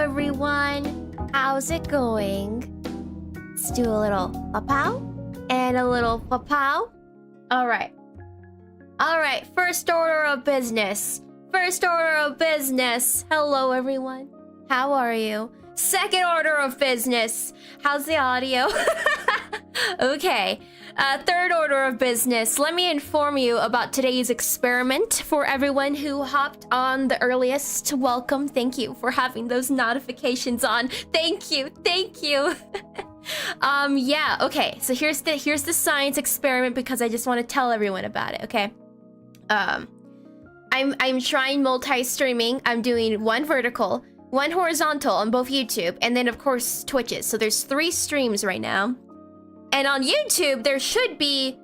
everyone. How's it going? Let's do a little papow and a little papow. All right. First order of business. Hello, everyone. How are you? Second order of business. How's the audio? Okay. Third order of business. Let me inform you about today's experiment. For everyone who hopped on the earliest, welcome. Thank you for having those notifications on. Thank you. Yeah, okay. So here's the science experiment because I just want to tell everyone about it, okay? I'm trying multi-streaming. I'm doing one vertical, one horizontal on both YouTube, and then of course Twitches. So there's 3 streams right now. And on YouTube, there should be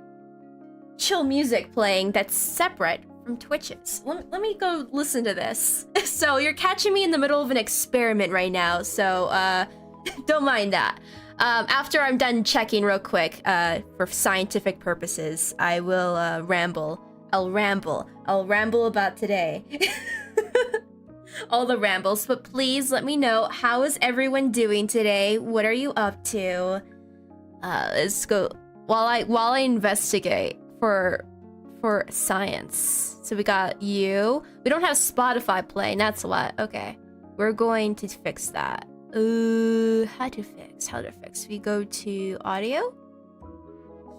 chill music playing that's separate from Twitches. Let me go listen to this. So you're catching me in the middle of an experiment right now, so don't mind that. After I'm done checking real quick for scientific purposes, I will ramble. I'll ramble about today. All the rambles, but please let me know, how is everyone doing today? What are you up to? Let's go while I investigate for science. So we got you. We don't have Spotify playing, that's what. Okay. We're going to fix that. How to fix. We go to audio.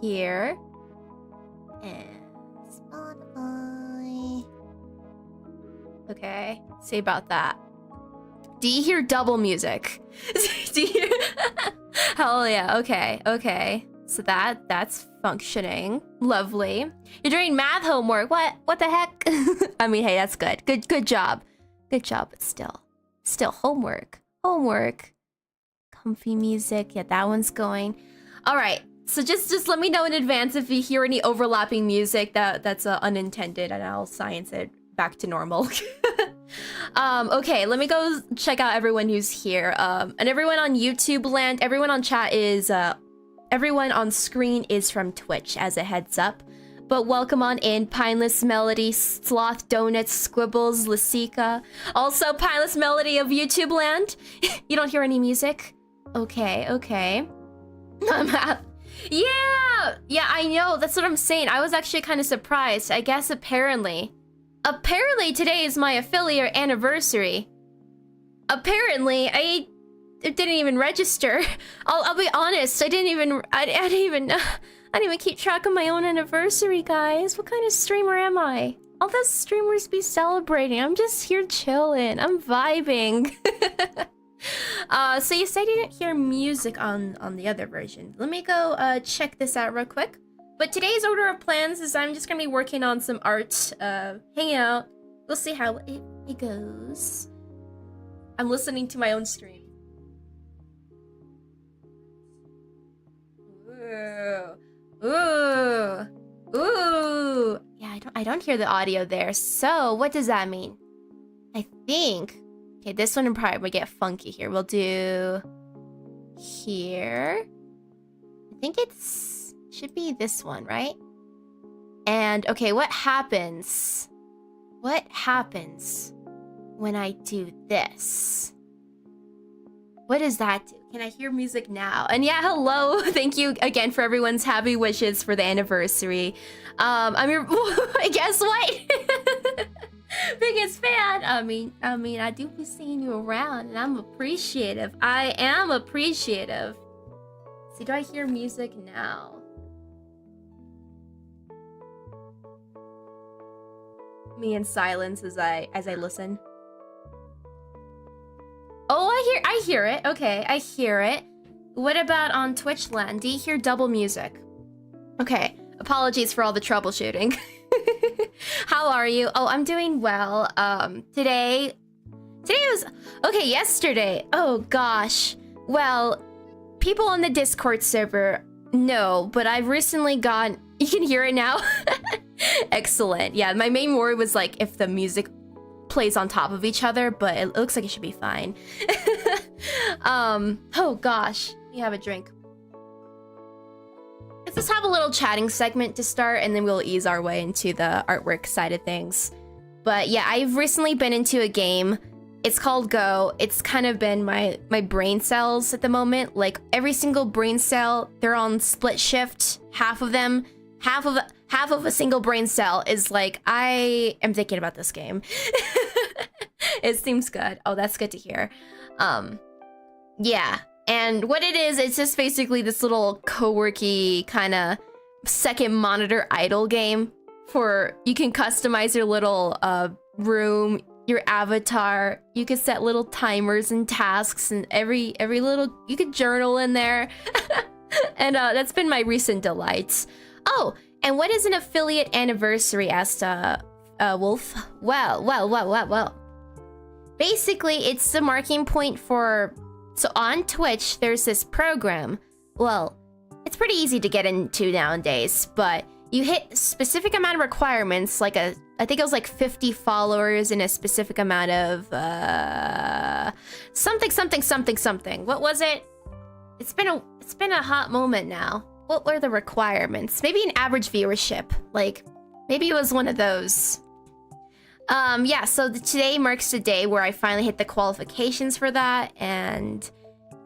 Here. And Spotify. Okay. See about that. Do you hear double music? Do you hear? Hell yeah. Okay. So that's functioning. Lovely. You're doing math homework. What the heck? I mean, hey, that's good. Good job. But still homework. Comfy music. Yeah, that one's going. All right. So just let me know in advance if you hear any overlapping music that's unintended, and I'll science it back to normal. Okay, let me go check out everyone who's here. And everyone on YouTube land, everyone on chat is, everyone on screen is from Twitch, as a heads up. But welcome on in, Pineless Melody, Sloth Donuts, Squibbles, Lasica. Also, Pineless Melody of YouTube land. You don't hear any music? Okay. Yeah, I know, that's what I'm saying. I was actually kind of surprised. I guess apparently today is my affiliate anniversary. Apparently, I didn't even register. I'll be honest, I didn't even keep track of my own anniversary, guys. What kind of streamer am I? All the streamers be celebrating. I'm just here chilling. I'm vibing. So you said you didn't hear music on the other version. Let me go check this out real quick. But today's order of plans is I'm just gonna be working on some art, hanging out. We'll see how it goes. I'm listening to my own stream. Ooh. Yeah, I don't hear the audio there. So what does that mean? I think, okay, this one probably would get funky here. We'll do here. I think should be this one, right? And okay, what happens when I do this? What does that do? Can I hear music now? And yeah, hello. Thank you again for everyone's happy wishes for the anniversary. I'm your guess what? Biggest fan. I mean, I do be seeing you around, and I'm appreciative. I am appreciative. See, do I hear music now? Me in silence as I listen. Oh, I hear it. Okay, I hear it. What about on Twitch land? Do you hear double music? Okay, apologies for all the troubleshooting. How are you? Oh, I'm doing well. Today was okay. Yesterday, oh gosh. Well, people on the Discord server know, but I've recently gotten. You can hear it now. Excellent. Yeah, my main worry was like if the music plays on top of each other, but it looks like it should be fine. Oh gosh, let me have a drink. Let's just have a little chatting segment to start, and then we'll ease our way into the artwork side of things. But yeah, I've recently been into a game It's called Go. It's kind of been my brain cells at the moment. Like every single brain cell, they're on split shift. Half of them, half of a single brain cell is like, I am thinking about this game. It seems good. Oh, that's good to hear. Yeah. And what it is, it's just basically this little co-worky kind of second monitor idle game for you can customize your little room, your avatar. You can set little timers and tasks, and every little you could journal in there. And that's been my recent delights. Oh, and what is an affiliate anniversary? Asked Wolf. Well. Basically, it's the marking point for. So on Twitch, there's this program. Well, it's pretty easy to get into nowadays, but you hit a specific amount of requirements, like I think it was like 50 followers and a specific amount of something. What was it? It's been a hot moment now. What were the requirements? Maybe an average viewership. Like maybe it was one of those. Yeah, so today marks the day where I finally hit the qualifications for that, and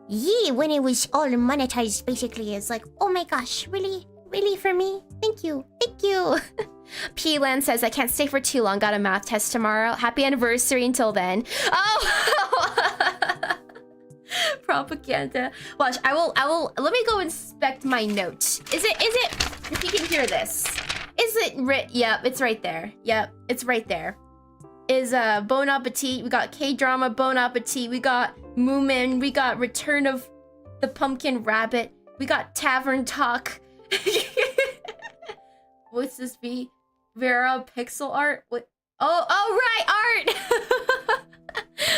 yeah, when it was all monetized, basically, it's like, oh my gosh, really for me? Thank you. P-Lan says, I can't stay for too long, got a math test tomorrow. Happy anniversary until then. Oh! Propaganda. Watch, I will, let me go inspect my notes. Is it, if you can hear this, is it, yep, it's right there. Yep, it's right there. Is Bon Appetit, we got K-drama Bon Appetit, we got Moomin, we got Return of the Pumpkin Rabbit, we got Tavern Talk. What's this be? Vera Pixel Art? What? Oh right, art!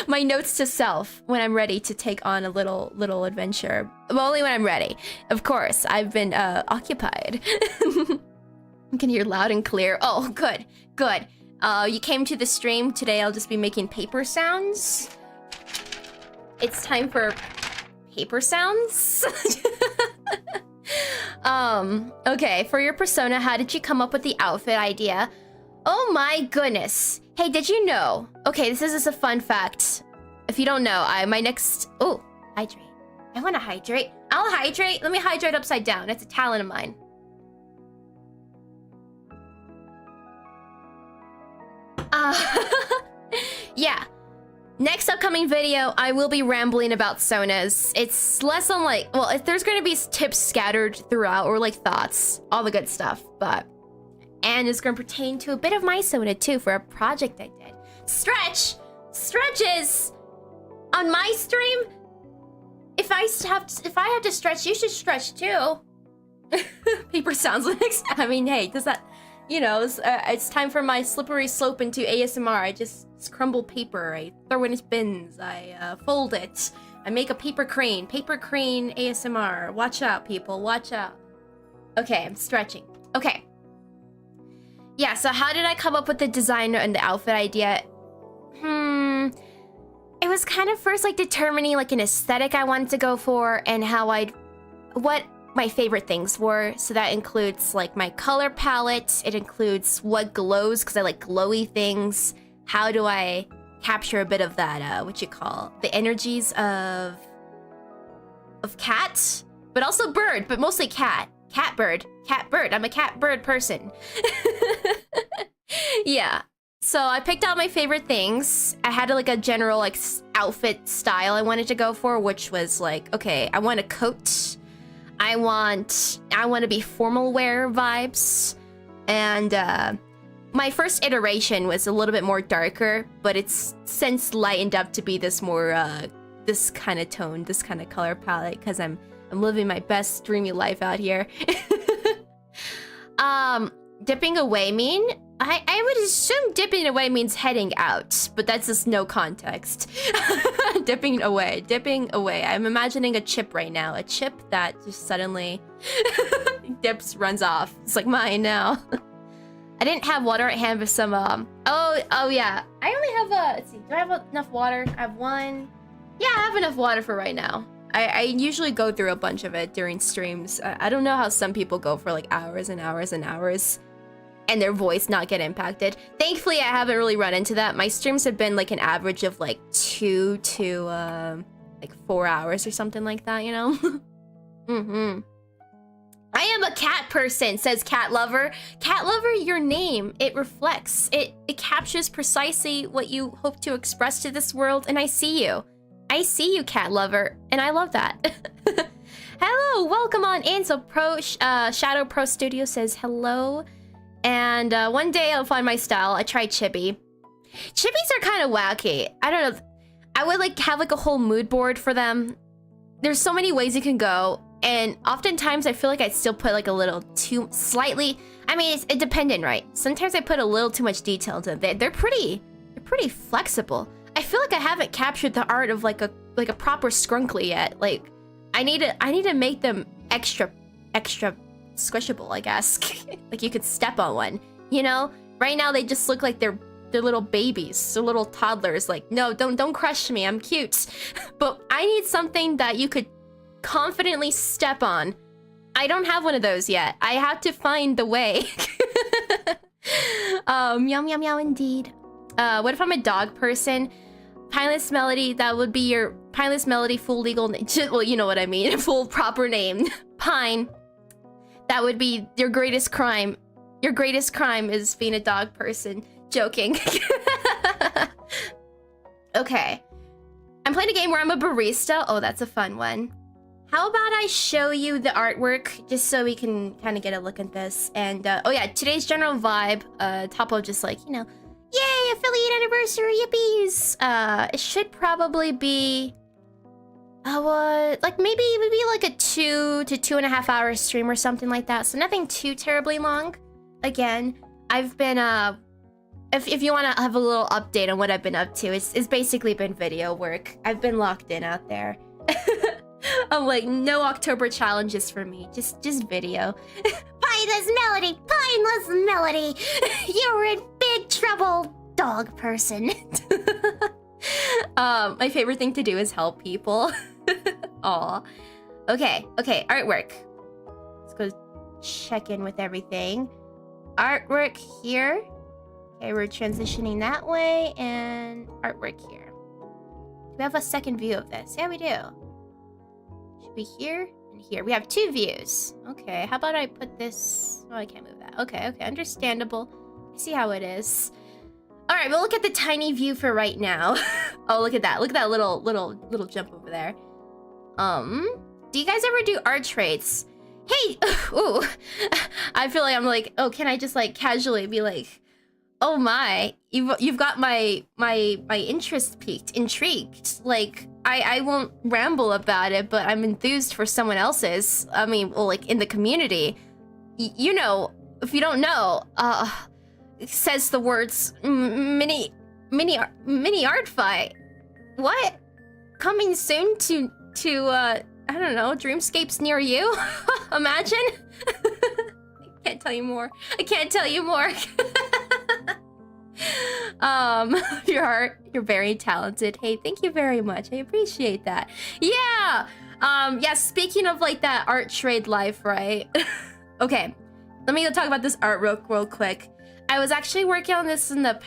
My notes to self when I'm ready to take on a little adventure. Well, only when I'm ready. Of course, I've been occupied. I can hear loud and clear. Oh, good. You came to the stream. Today I'll just be making paper sounds. It's time for paper sounds. Okay, for your persona, how did you come up with the outfit idea? Oh my goodness. Hey, did you know? Okay, this is just a fun fact. If you don't know, oh, hydrate. I want to hydrate. I'll hydrate. Let me hydrate upside down. That's a talent of mine. Yeah. Next upcoming video, I will be rambling about sonas. It's less on like, well, if there's gonna be tips scattered throughout or like thoughts, all the good stuff, and it's gonna pertain to a bit of my sona too for a project I did. Stretches on my stream. If I have to stretch, you should stretch too. Paper sounds next. I mean, hey, does that? You know, it's time for my slippery slope into ASMR. I just crumble paper, I throw it in bins, I fold it, I make a paper crane ASMR. Watch out, people, watch out. Okay, I'm stretching. Okay. Yeah, so how did I come up with the design and the outfit idea? It was kind of first like determining like an aesthetic I wanted to go for and what my favorite things were. So that includes like my color palette. It includes what glows because I like glowy things. How do I capture a bit of that, the energies of cat, but also bird, but mostly cat. Cat bird. I'm a cat bird person. Yeah. So I picked out my favorite things. I had like a general like outfit style I wanted to go for, which was like, okay, I want a coat. I want to be formal wear vibes, and my first iteration was a little bit more darker, but it's since lightened up to be this more this kind of tone, this kind of color palette, because I'm living my best dreamy life out here. Dipping away mean? I would assume dipping away means heading out, but that's just no context. Dipping away. I'm imagining a chip right now. A chip that just suddenly dips, runs off. It's like mine now. I didn't have water at hand with some, oh yeah. I only have let's see, do I have enough water? I have one. Yeah, I have enough water for right now. I usually go through a bunch of it during streams. I don't know how some people go for like hours and hours and hours. and their voice not get impacted. Thankfully, I haven't really run into that. My streams have been like an average of like 2 to like 4 hours or something like that, you know? I am a cat person, says Cat Lover. Cat Lover, your name, it reflects. It captures precisely what you hope to express to this world, and I see you. I see you, Cat Lover, and I love that. Hello, welcome on in. So Shadow Pro Studio says hello. And one day I'll find my style. I tried chibi. Chibis are kind of wacky. I don't know. I would like have like a whole mood board for them. There's so many ways you can go. And oftentimes I feel like I still put like a little too slightly. I mean, it's dependent, right? Sometimes I put a little too much detail into them. They're pretty flexible. I feel like I haven't captured the art of like a proper scrunkly yet. Like I need to make them extra squishable, I guess. Like you could step on one, you know? Right now they just look like they're little babies, they're little toddlers. Like, no, don't crush me, I'm cute. But I need something that you could confidently step on. I don't have one of those yet. I have to find the way. Meow meow meow indeed. What if I'm a dog person? Pineless Melody, that would be your Pineless Melody full legal name. Well, you know what I mean. Full proper name. Pine. That would be your greatest crime. Your greatest crime is being a dog person. Joking. Okay. I'm playing a game where I'm a barista. Oh, that's a fun one. How about I show you the artwork just so we can kind of get a look at this. And oh yeah, today's general vibe, top of just like, you know, yay, affiliate anniversary, yippies. It should probably be like maybe like a 2 to 2.5 hour stream or something like that. So nothing too terribly long. Again, I've been if you want to have a little update on what I've been up to, it's basically been video work. I've been locked in out there. I'm like, no October challenges for me, just video. Pineless Melody, you're in big trouble, dog person. My favorite thing to do is help people. Aw. Okay, artwork. Let's go check in with everything. Artwork here. Okay, we're transitioning that way, and artwork here. Do we have a second view of this? Yeah, we do. Should be here and here. We have 2 views. Okay, how about I put this... Oh, I can't move that. Okay, understandable. I see how it is. All right, we'll look at the tiny view for right now. Oh, look at that. Look at that little jump over there. Do you guys ever do art trades? Hey, ooh. I feel like I'm like, oh, can I just like casually be like, oh my, you've got my interest piqued, intrigued. Like, I won't ramble about it, but I'm enthused for someone else's. I mean, well, like in the community, you know, if you don't know, it says the words mini art fight. What? Coming soon to I don't know, dreamscapes near you? Imagine. I can't tell you more. You're very talented. Hey, thank you very much. I appreciate that. Yeah. Yeah, speaking of like that art trade life, right? Okay. Let me go talk about this art real quick. I was actually working on this in the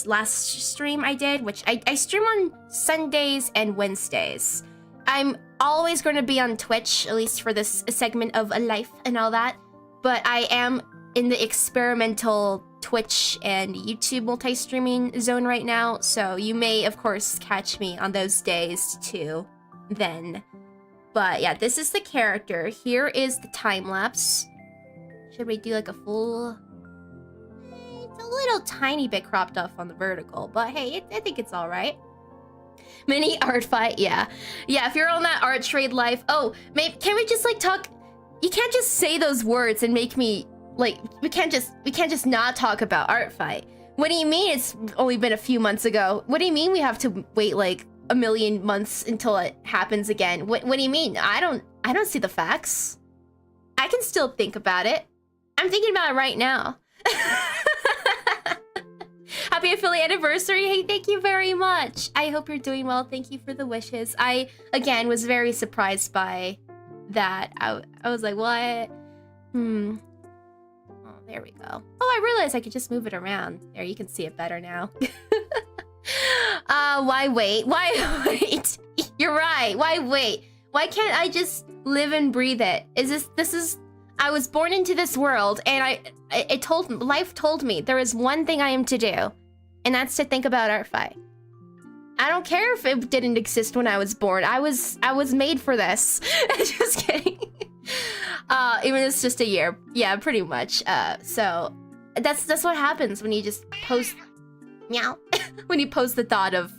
last stream I did, which I stream on Sundays and Wednesdays. I'm always going to be on Twitch, at least for this segment of a life and all that. But I am in the experimental Twitch and YouTube multi-streaming zone right now. So you may, of course, catch me on those days too then. But yeah, this is the character. Here is the time-lapse. Should we do like a full... It's a little tiny bit cropped off on the vertical, but hey, I think it's all right. Mini art fight, yeah. Yeah, if you're on that art trade life... Oh, maybe, can we just like talk... You can't just say those words and make me... Like, we can't just not talk about art fight. What do you mean it's only been a few months ago? What do you mean we have to wait like a million months until it happens again? What do you mean? I don't see the facts. I can still think about it. I'm thinking about it right now. Happy affiliate anniversary. Hey, thank you very much. I hope you're doing well. Thank you for the wishes. I, again, was very surprised by that. I was like, what? Oh, there we go. Oh, I realized I could just move it around. There, you can see it better now. Why wait? Why wait? You're right. Why wait? Why can't I just live and breathe it? I was born into this world, and life told me there is one thing I am to do, and that's to think about art fight. I don't care if it didn't exist when I was born. I was made for this. Just kidding. Even if it's just a year. Yeah, pretty much. So that's what happens when you just post meow. When you post the thought of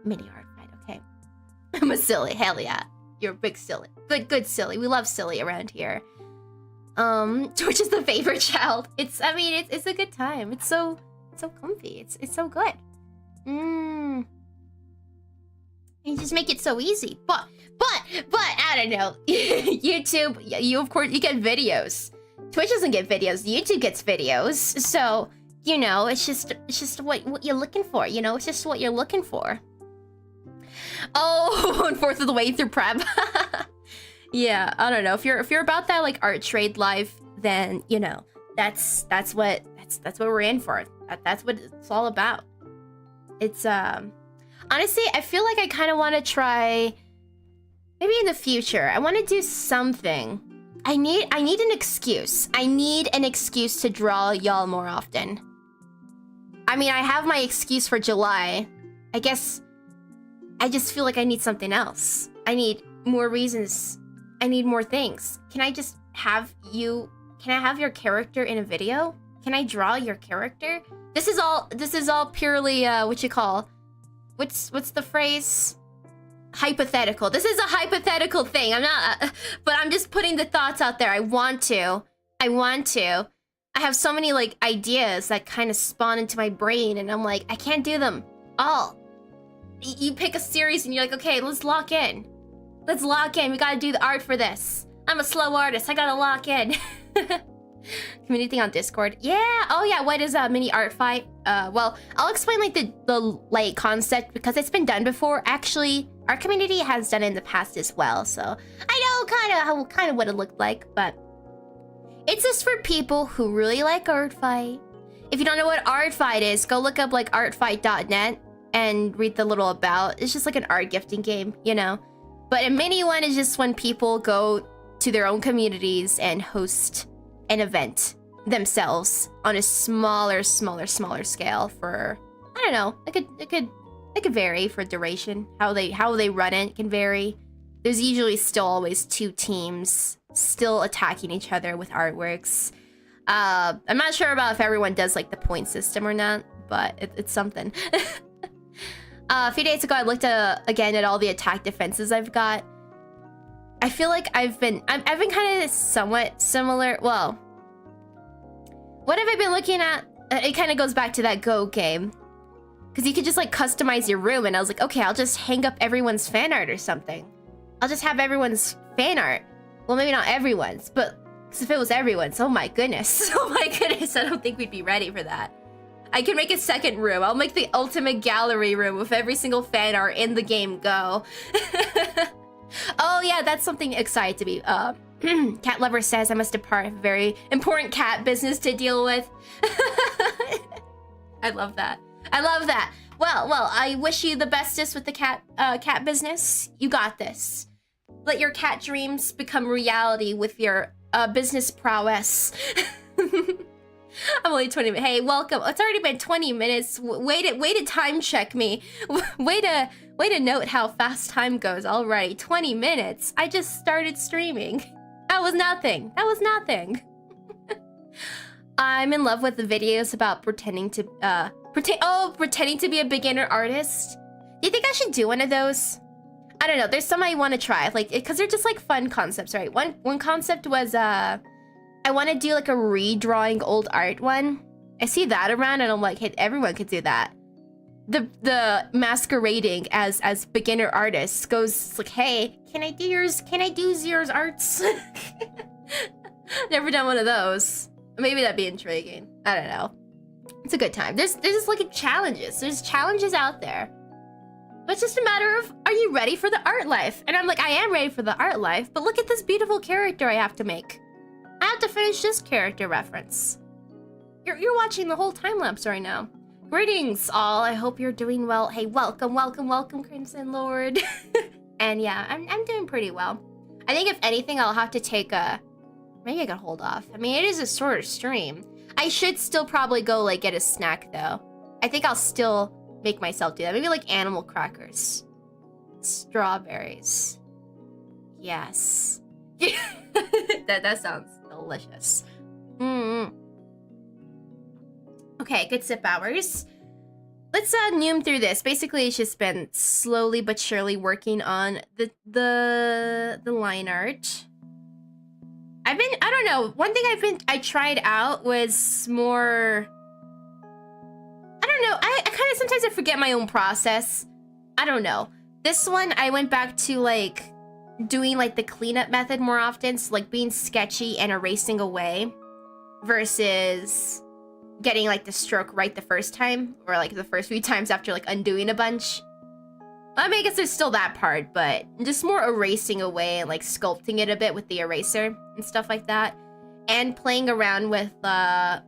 mini art fight, okay? I'm a silly, hell yeah. You're a big silly. Good silly. We love silly around here. Twitch is the favorite child. It's a good time. It's so comfy. It's so good. You just make it so easy. But I don't know. YouTube, you of course you get videos. Twitch doesn't get videos. YouTube gets videos. So, you know, it's just what you're looking for, you know? It's just what you're looking for. Oh, 1/4 of the way through prep. Yeah, I don't know. If you're about that like art trade life, then you know that's what we're in for. That's what it's all about. It's honestly, I feel like I kind of want to try. Maybe in the future, I want to do something. I need an excuse. I need an excuse to draw y'all more often. I mean, I have my excuse for July. I guess I just feel like I need something else. I need more reasons. I need more things. Can I just have you... Can I have your character in a video? Can I draw your character? This is all purely, what you call... What's the phrase? Hypothetical. This is a hypothetical thing. I'm not... but I'm just putting the thoughts out there. I want to. I have so many, like, ideas that kind of spawn into my brain, and I'm like, I can't do them all. You pick a series, and you're like, okay, let's lock in. Let's lock in. We gotta do the art for this. I'm a slow artist. I gotta lock in. Community on Discord. Yeah. Oh yeah. What is a mini art fight? Well, I'll explain like the like concept because it's been done before. Actually, our community has done it in the past as well. So I know kind of what it looked like, but it's just for people who really like art fight. If you don't know what art fight is, go look up like artfight.net and read the little about. It's just like an art gifting game, you know. But a mini one is just when people go to their own communities and host an event themselves on a smaller scale for, I don't know, it could vary for duration. How they run it can vary. There's usually still always 2 teams still attacking each other with artworks. I'm not sure about if everyone does like the point system or not, but it's something. A few days ago, I looked again at all the attack defenses I've got. I feel like I've been kind of somewhat similar. Well, what have I been looking at? It kind of goes back to that Go game. Because you could just like customize your room, and I was like, okay, I'll just hang up everyone's fan art or something. I'll just have everyone's fan art. Well, maybe not everyone's, but if it was everyone's, oh my goodness. Oh my goodness, I don't think we'd be ready for that. I can make a second room. I'll make the ultimate gallery room with every single fan art in the game go. Oh yeah, that's something excited to be. Cat lover says I must depart. Very important cat business to deal with. I love that. I love that. Well, I wish you the bestest with the cat business. You got this. Let your cat dreams become reality with your business prowess. I'm only 20 minutes. Hey, welcome. It's already been 20 minutes. Way to time check me. Way to note how fast time goes already. 20 minutes. I just started streaming. That was nothing. I'm in love with the videos about pretending to be a beginner artist. Do you think I should do one of those? I don't know. There's some I want to try, like, because they're just like fun concepts, right? One concept was I want to do like a redrawing old art one. I see that around, and I'm like, hey, everyone could do that. The masquerading as beginner artists goes like, hey, can I do yours? Can I do yours arts? Never done one of those. Maybe that'd be intriguing. I don't know. It's a good time. There's just like challenges. There's challenges out there. But it's just a matter of, are you ready for the art life? And I'm like, I am ready for the art life, but look at this beautiful character I have to make. I have to finish this character reference. you're watching the whole time lapse right now. Greetings, all. I hope you're doing well. Hey, welcome, Crimson Lord. And yeah, I'm doing pretty well. I think if anything, I'll have to take a... Maybe I can hold off. I mean, it is a shorter stream. I should still probably go, like, get a snack, though. I think I'll still make myself do that. Maybe, like, animal crackers. Strawberries. Yes. that sounds delicious. Okay, good sip hours. Let's noom through this. Basically, it's just been slowly but surely working on the line art. I don't know. One thing I tried out was more... I don't know. I kind of sometimes I forget my own process. I don't know. This one, I went back to like doing like the cleanup method more often. So like being sketchy and erasing away versus getting like the stroke right the first time or like the first few times after like undoing a bunch. I mean, I guess there's still that part, but just more erasing away and like sculpting it a bit with the eraser and stuff like that. And playing around with a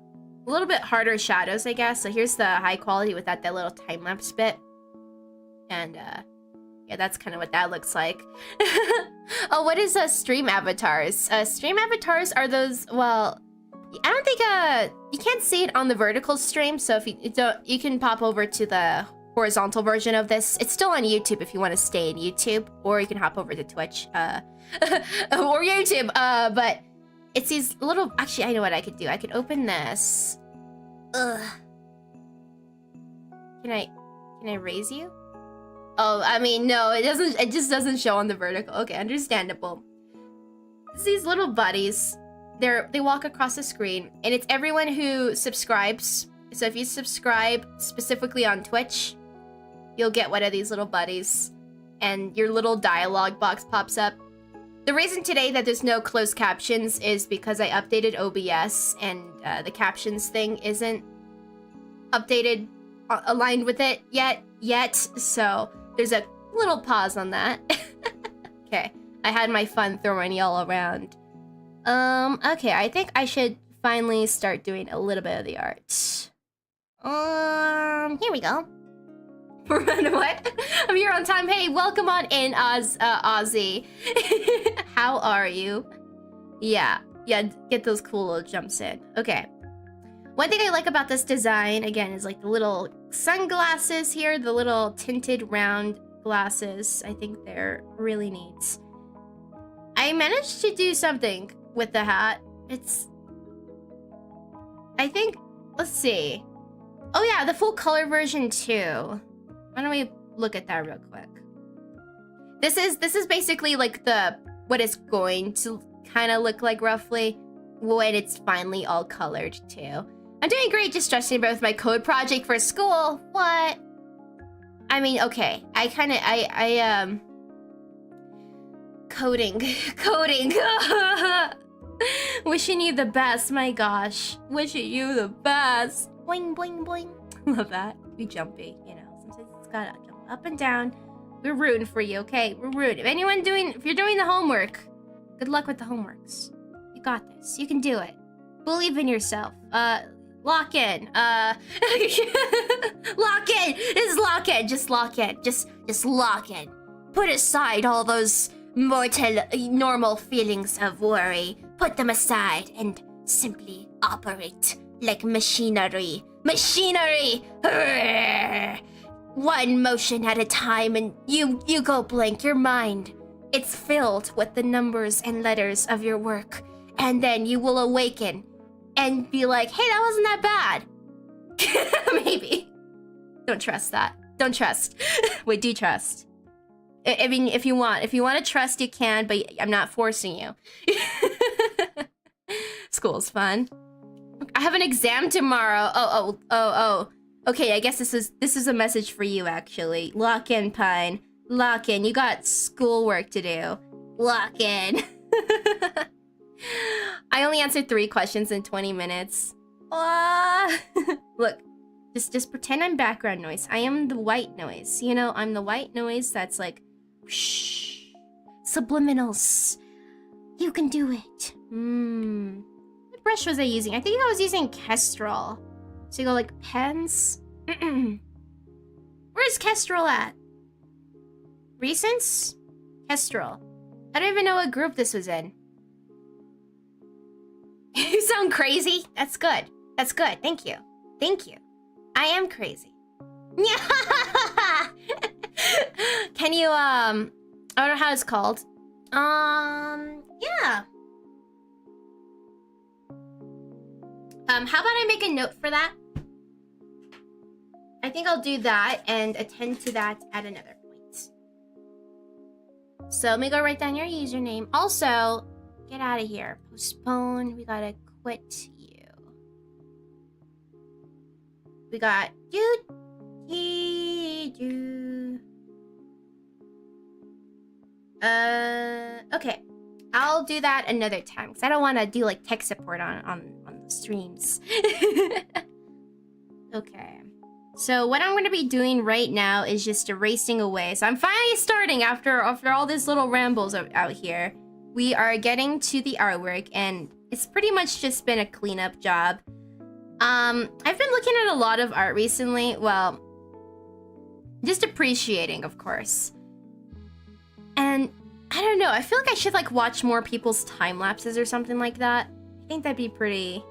little bit harder shadows, I guess. So here's the high quality without that little time-lapse bit. And yeah, that's kind of what that looks like. Oh, what is stream avatars? Stream avatars are those, well, I don't think, you can't see it on the vertical stream. So if you don't, you can pop over to the horizontal version of this. It's still on YouTube if you want to stay in YouTube, or you can hop over to Twitch, or YouTube, but it's these little, actually, I know what I could do. I could open this. Ugh. Can I raise you? Oh, I mean, no, it just doesn't show on the vertical. Okay, understandable. It's these little buddies. They walk across the screen, and it's everyone who subscribes. So if you subscribe specifically on Twitch, you'll get one of these little buddies, and your little dialogue box pops up. The reason today that there's no closed captions is because I updated OBS, and the captions thing isn't updated, aligned with it yet. So there's a little pause on that. Okay, I had my fun throwing y'all around. Okay, I think I should finally start doing a little bit of the art. Here we go. What? I'm here on time. Hey, welcome on in, Ozzy. How are you? Yeah, get those cool little jumps in. Okay. One thing I like about this design, again, is like the little sunglasses here, the little tinted round glasses. I think they're really neat. I managed to do something with the hat. It's... I think... Let's see. Oh yeah, the full color version too. Why don't we look at that real quick? This is basically like what it's going to kind of look like roughly when it's finally all colored too. I'm doing great, just stressing about with my code project for school. What? I mean, okay. Coding. Wishing you the best, my gosh. Wishing you the best. Boing, boing, boing. Love that. Be jumpy, you know. Sometimes it's gotta jump up and down. We're rooting for you, okay? We're rooting. If you're doing the homework, good luck with the homeworks. You got this. You can do it. Believe in yourself. Lock in. Lock in. Just lock in. Just lock in. Just lock in. Put aside all those normal feelings of worry. Put them aside and simply operate like machinery. Machinery! One motion at a time, and you go blank. Your mind, it's filled with the numbers and letters of your work. And then you will awaken and be like, hey, that wasn't that bad. Maybe. Don't trust that. Don't trust. Wait, do trust. I mean, if you want to trust, you can, but I'm not forcing you. School's fun. I have an exam tomorrow. Oh. Okay, I guess this is a message for you, actually. Lock in, Pine. Lock in. You got schoolwork to do. Lock in. I only answered 3 questions in 20 minutes. Look, just pretend I'm background noise. I am the white noise. You know, I'm the white noise that's like, shh. Subliminals. You can do it. brush was I using? I think I was using Kestrel. So you go like pens. Where's Kestrel at? Recents? Kestrel. I don't even know what group this was in. You sound crazy. That's good. That's good. Thank you. Thank you. I am crazy. Can you, I don't know how it's called. Yeah. How about I make a note for that? I think I'll do that and attend to that at another point. So let me go write down your username. Also, get out of here. Postpone. We gotta quit you. We got okay. I'll do that another time because I don't want to do like tech support on the streams. Okay. So what I'm going to be doing right now is just erasing away. So I'm finally starting after all these little rambles out here. We are getting to the artwork and it's pretty much just been a cleanup job. I've been looking at a lot of art recently. Well, just appreciating, of course. And I don't know, I feel like I should like watch more people's time lapses or something like that. I think that'd be pretty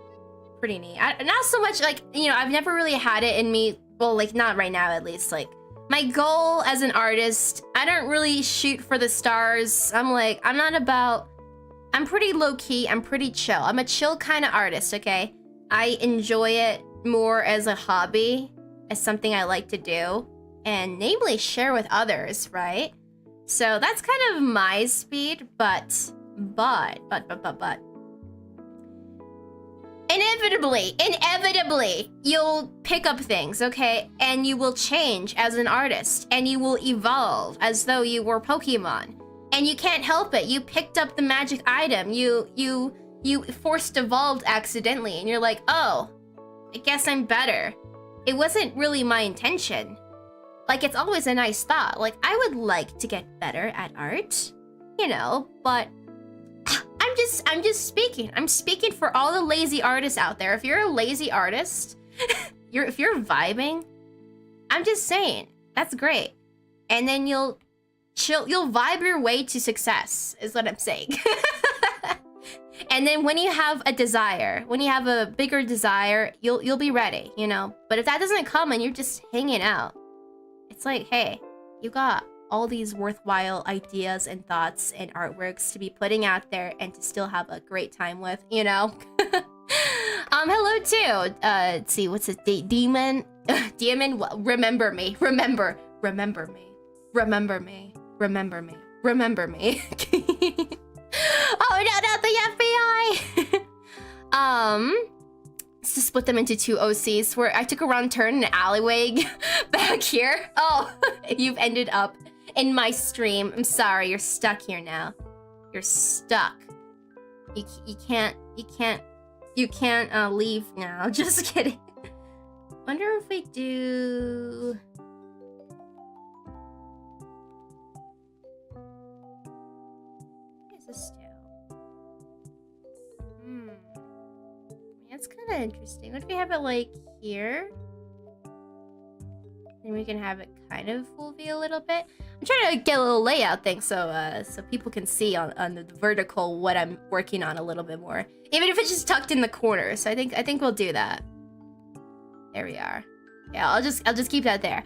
neat. Not so much like, you know, I've never really had it in me. Well, like not right now at least. Like my goal as an artist, I don't really shoot for the stars. I'm pretty low key. I'm pretty chill. I'm a chill kind of artist, okay? I enjoy it more as a hobby, as something I like to do, and namely share with others, right? So that's kind of my speed, but inevitably, you'll pick up things, okay? And you will change as an artist, and you will evolve as though you were Pokemon. And you can't help it. You picked up the magic item. You forced evolved accidentally, and you're like, oh, I guess I'm better. It wasn't really my intention. Like, it's always a nice thought. Like, I would like to get better at art, you know, but I'm just speaking. I'm speaking for all the lazy artists out there. If you're a lazy artist, if you're vibing, I'm just saying, that's great. And then you'll vibe your way to success, is what I'm saying. And then when you have a desire, when you have a bigger desire, you'll be ready, you know? But if that doesn't come and you're just hanging out, it's like, hey, you got all these worthwhile ideas and thoughts and artworks to be putting out there and to still have a great time with, you know? Hello too. Let's see, what's this? Demon? Demon? Remember me. Remember me. Remember me. Remember me. Remember me. Oh no, not the FBI! Let's just split them into two OCs where I took a wrong turn in an alleyway back here. Oh, you've ended up in my stream. I'm sorry, you're stuck here now. You're stuck. You can't leave now. Just kidding. Wonder if we do... What is this do? That's kind of interesting. What if we have it like here? And we can have it kind of full view a little bit. I'm trying to get a little layout thing so people can see on the vertical what I'm working on a little bit more. Even if it's just tucked in the corner. So I think we'll do that. There we are. Yeah, I'll just keep that there.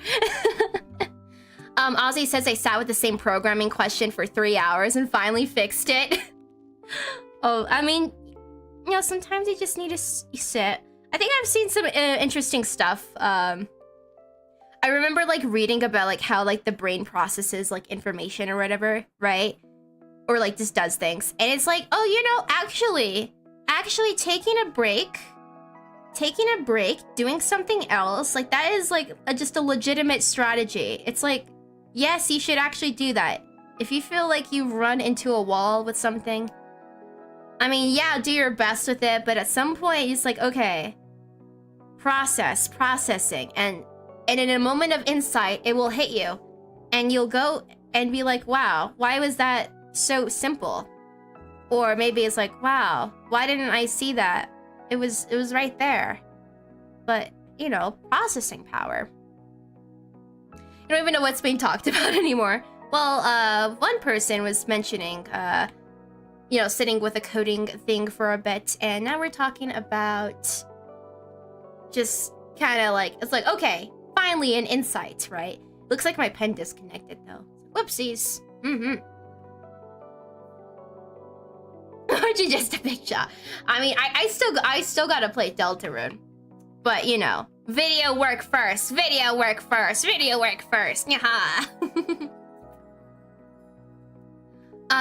Ozzy says I sat with the same programming question for 3 hours and finally fixed it. Oh, I mean, you know, sometimes you just need to sit. I think I've seen some interesting stuff. I remember like reading about like how like the brain processes like information or whatever, right? Or like just does things. And it's like, oh, you know, actually taking a break, doing something else, like that is like just a legitimate strategy. It's like, yes, you should actually do that. If you feel like you've run into a wall with something, I mean, yeah, do your best with it, but at some point it's like, okay, processing, and in a moment of insight, it will hit you, and you'll go and be like, wow, why was that so simple? Or maybe it's like, wow, why didn't I see that It was right there. But, you know, processing power. I don't even know what's being talked about anymore. Well, one person was mentioning, you know, sitting with a coding thing for a bit, and now we're talking about just kind of like, it's like, okay, finally an insight, right? Looks like my pen disconnected though. Whoopsies. Aren't you just a big shot? I mean, I still gotta play Deltarune, but you know, video work first. Video work first. Video work first. Yaha.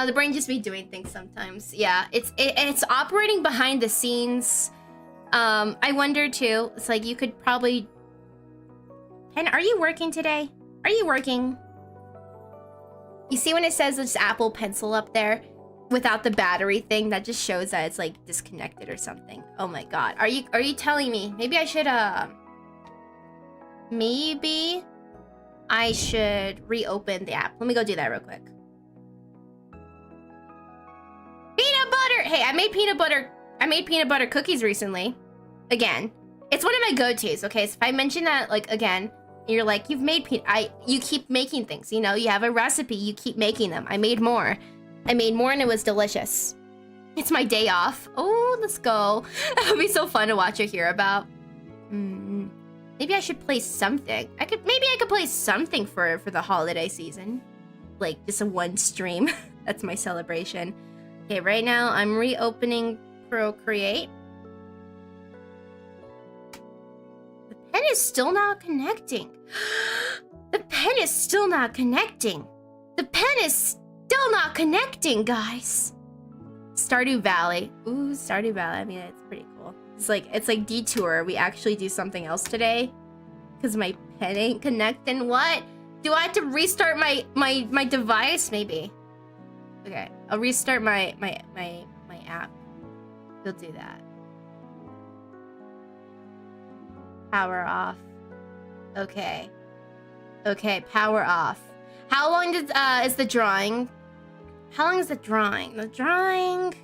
The brain just be doing things sometimes. Yeah, it's operating behind the scenes. I wonder too. It's like you could probably. Pen, are you working today? Are you working? You see when it says this Apple Pencil up there without the battery thing, that just shows that it's like disconnected or something. Oh my god. Are you telling me maybe I should maybe I should reopen the app. Let me go do that real quick. Peanut butter. Hey, I made peanut butter cookies recently. Again. It's one of my go-tos, okay? So if I mention that like again, you're like, you've made you keep making things, you know, you have a recipe, you keep making them. I made more and it was delicious. It's my day off. Oh, let's go. It would be so fun to watch or hear about. Maybe I should play something. Maybe I could play something for the holiday season. Like just a one stream. That's my celebration. Okay, right now I'm reopening Procreate. The pen is still not connecting. The pen is still not connecting. The pen is still not connecting, guys. Stardew Valley. Ooh, Stardew Valley. I mean, it's pretty cool. It's like Detour. We actually do something else today because my pen ain't connecting. What? Do I have to restart my device? Maybe. Okay, I'll restart my app. We'll do that. Power off. Okay. Okay, power off. How long is the drawing? How long is the drawing? The drawing...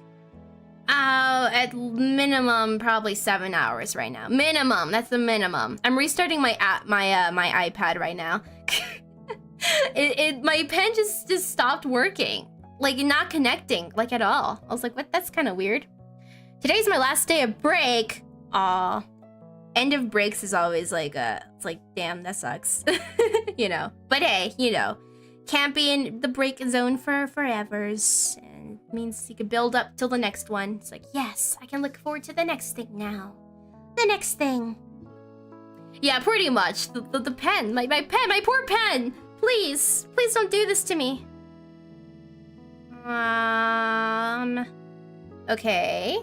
at minimum, probably 7 hours right now. Minimum, that's the minimum. I'm restarting my app, my iPad right now. My pen just stopped working. Like, not connecting, like, at all. I was like, what? That's kind of weird. Today's my last day of break. Aw. End of breaks is always like, it's like, damn, that sucks. You know. But hey, you know. Can't be in the break zone for forevers. And it means you can build up till the next one. It's like, yes, I can look forward to the next thing now. The next thing. Yeah, pretty much. The pen. My pen. My poor pen. Please. Please don't do this to me. Okay.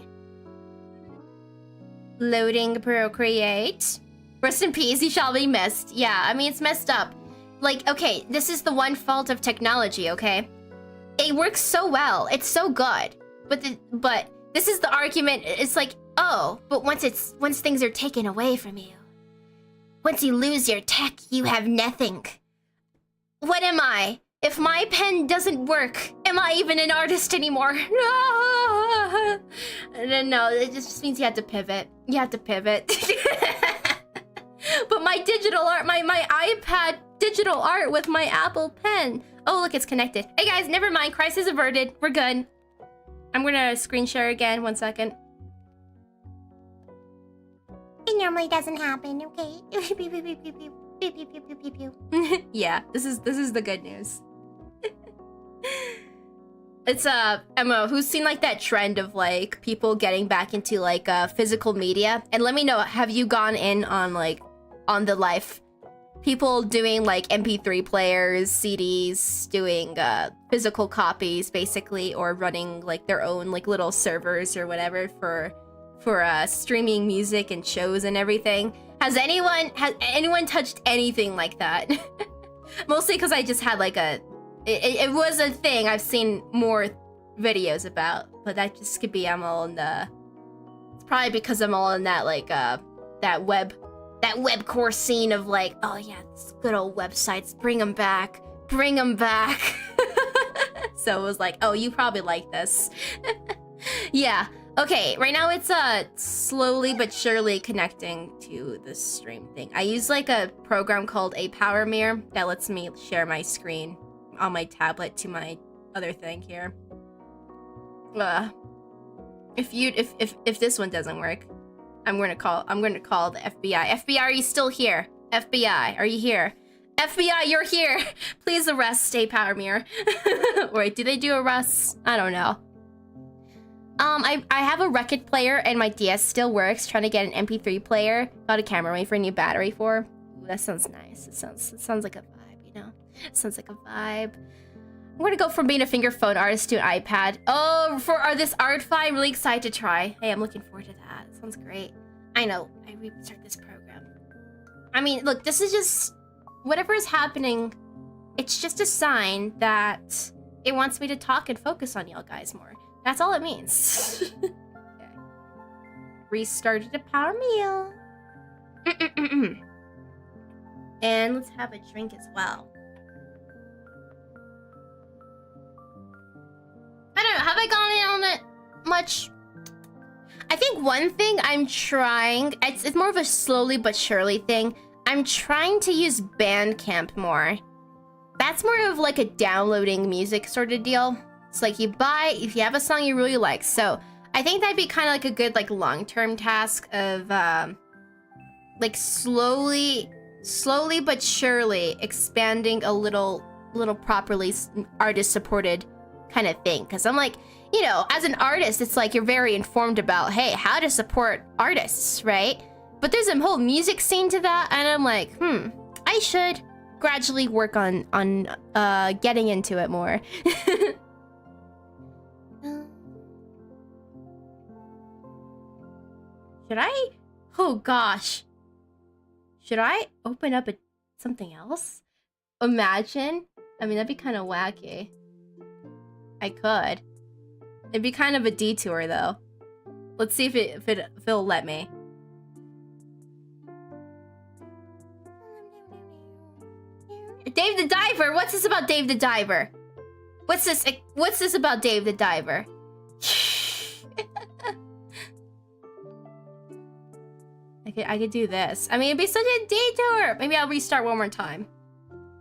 Loading Procreate. Rest in peace, you shall be missed. Yeah, I mean, it's messed up. Like, okay, this is the one fault of technology, okay? It works so well. It's so good. But this is the argument. It's like, oh, but once things are taken away from you. Once you lose your tech, you have nothing. What am I? If my pen doesn't work, am I even an artist anymore? No, it just means you have to pivot. You have to pivot. But my digital art, my iPad digital art with my Apple Pen. Oh, look, it's connected. Hey guys, never mind. Crisis averted. We're good. I'm gonna screen share again. 1 second. It normally doesn't happen, okay? Yeah, this is the good news. It's Emma, who's seen like that trend of like people getting back into like physical media? And let me know, have you gone in on like on the life? People doing like MP3 players, CDs, doing physical copies basically, or running like their own like little servers or whatever for streaming music and shows and everything. Has anyone touched anything like that? Mostly because I just had like it was a thing I've seen more videos about, but that just could be I'm all in the. It's probably because I'm all in that like that webcore scene of like, oh yeah, it's good old websites, bring them back. So it was like, oh, you probably like this. Yeah. Okay, right now it's slowly but surely connecting to the stream thing. I use like a program called a Power Mirror that lets me share my screen on my tablet to my other thing here. If this one doesn't work, I'm gonna call the FBI. FBI, are you still here? FBI, are you here? FBI, you're here. Please arrest a Power Mirror. Wait, do they do arrests? I don't know. I have a record player and my DS still works. Trying to get an MP3 player. Got a camera waiting for a new battery for. Ooh, that sounds nice. It sounds like a vibe, you know? It sounds like a vibe. I'm gonna go from being a finger phone artist to an iPad. Oh, for this art file, I'm really excited to try. Hey, I'm looking forward to that. It sounds great. I know. I restart this program. I mean, look, this is just whatever is happening. It's just a sign that it wants me to talk and focus on y'all guys more. That's all it means. Okay. Restarted a power meal. And let's have a drink as well. I don't know, have I gone in on it much? I think one thing I'm trying, it's more of a slowly but surely thing. I'm trying to use Bandcamp more. That's more of like a downloading music sort of deal. It's like you buy if you have a song you really like. So I think that'd be kind of like a good like long-term task of like slowly but surely expanding a little properly artist-supported kind of thing. Because I'm like, you know, as an artist, it's like you're very informed about, hey, how to support artists, right? But there's a whole music scene to that, and I'm like, I should gradually work on getting into it more. Should I? Oh gosh. Should I open up something else? Imagine. I mean, that'd be kind of wacky. I could. It'd be kind of a detour though. Let's see if it'll let me. Dave the Diver! What's this about Dave the Diver? What's this about Dave the Diver? I could do this. I mean, it'd be such a detour. Maybe I'll restart one more time.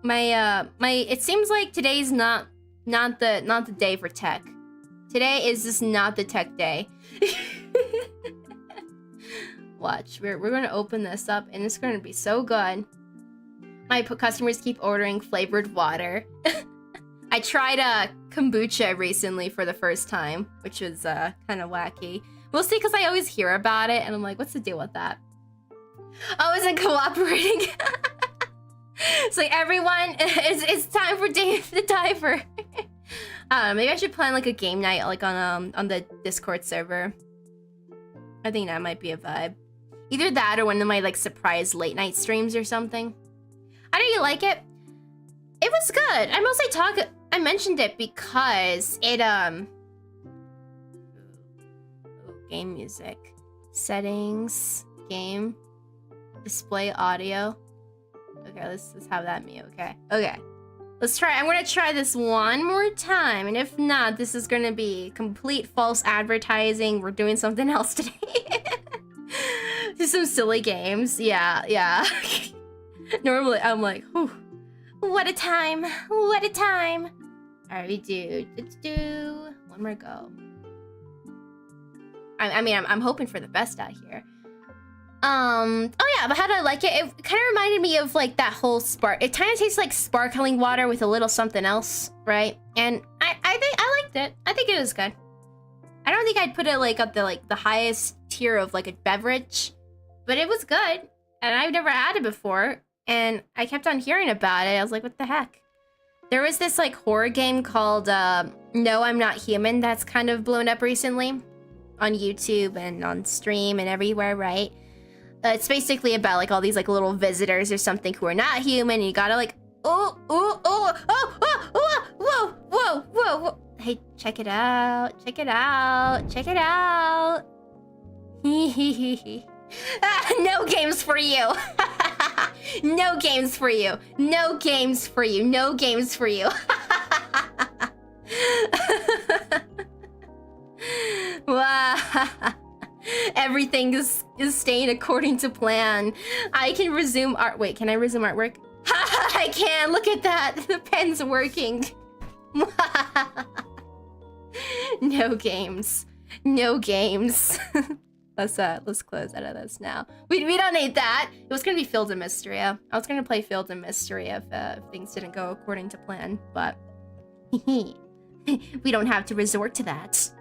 It seems like today's not the day for tech. Today is just not the tech day. Watch, we're gonna open this up and it's gonna be so good. My customers keep ordering flavored water. I tried kombucha recently for the first time, which was kind of wacky. Mostly because I always hear about it and I'm like, what's the deal with that? Oh, isn't cooperating? It's like everyone, it's time for Dave the Diver. Maybe I should plan like a game night like on the Discord server. I think that might be a vibe. Either that or one of my like surprise late night streams or something. How do you like it? It was good. I mentioned it because it game music. Settings. Game. Display audio. Okay, let's have that me, okay? Okay. Let's try. I'm gonna try this one more time, and if not, this is gonna be complete false advertising. We're doing something else today. Just some silly games. Yeah. Normally, I'm like, whew, what a time. What a time. Alright, let's do one more go. I mean, I'm hoping for the best out here. Oh yeah, but how do I like it? It kind of reminded me of like that whole spark. It kind of tastes like sparkling water with a little something else, right? And I think I liked it. I think it was good. I don't think I'd put it like at the highest tier of like a beverage, but it was good. And I've never had it before, and I kept on hearing about it. I was like, what the heck? There was this like horror game called No, I'm Not Human that's kind of blown up recently on YouTube and on stream and everywhere, right? It's basically about like all these like little visitors or something who are not human, and you gotta like whoa. Hey, check it out. No games for you. No games for you. No games for you. No games for you. Wow. Everything is staying according to plan. I can resume art. Wait, can I resume artwork? I can. Look at that. The pen's working. No games. No games. Let's close out of this now. We don't need that. It was gonna be Field of Mystery. I was gonna play Field of Mystery if things didn't go according to plan, but we don't have to resort to that.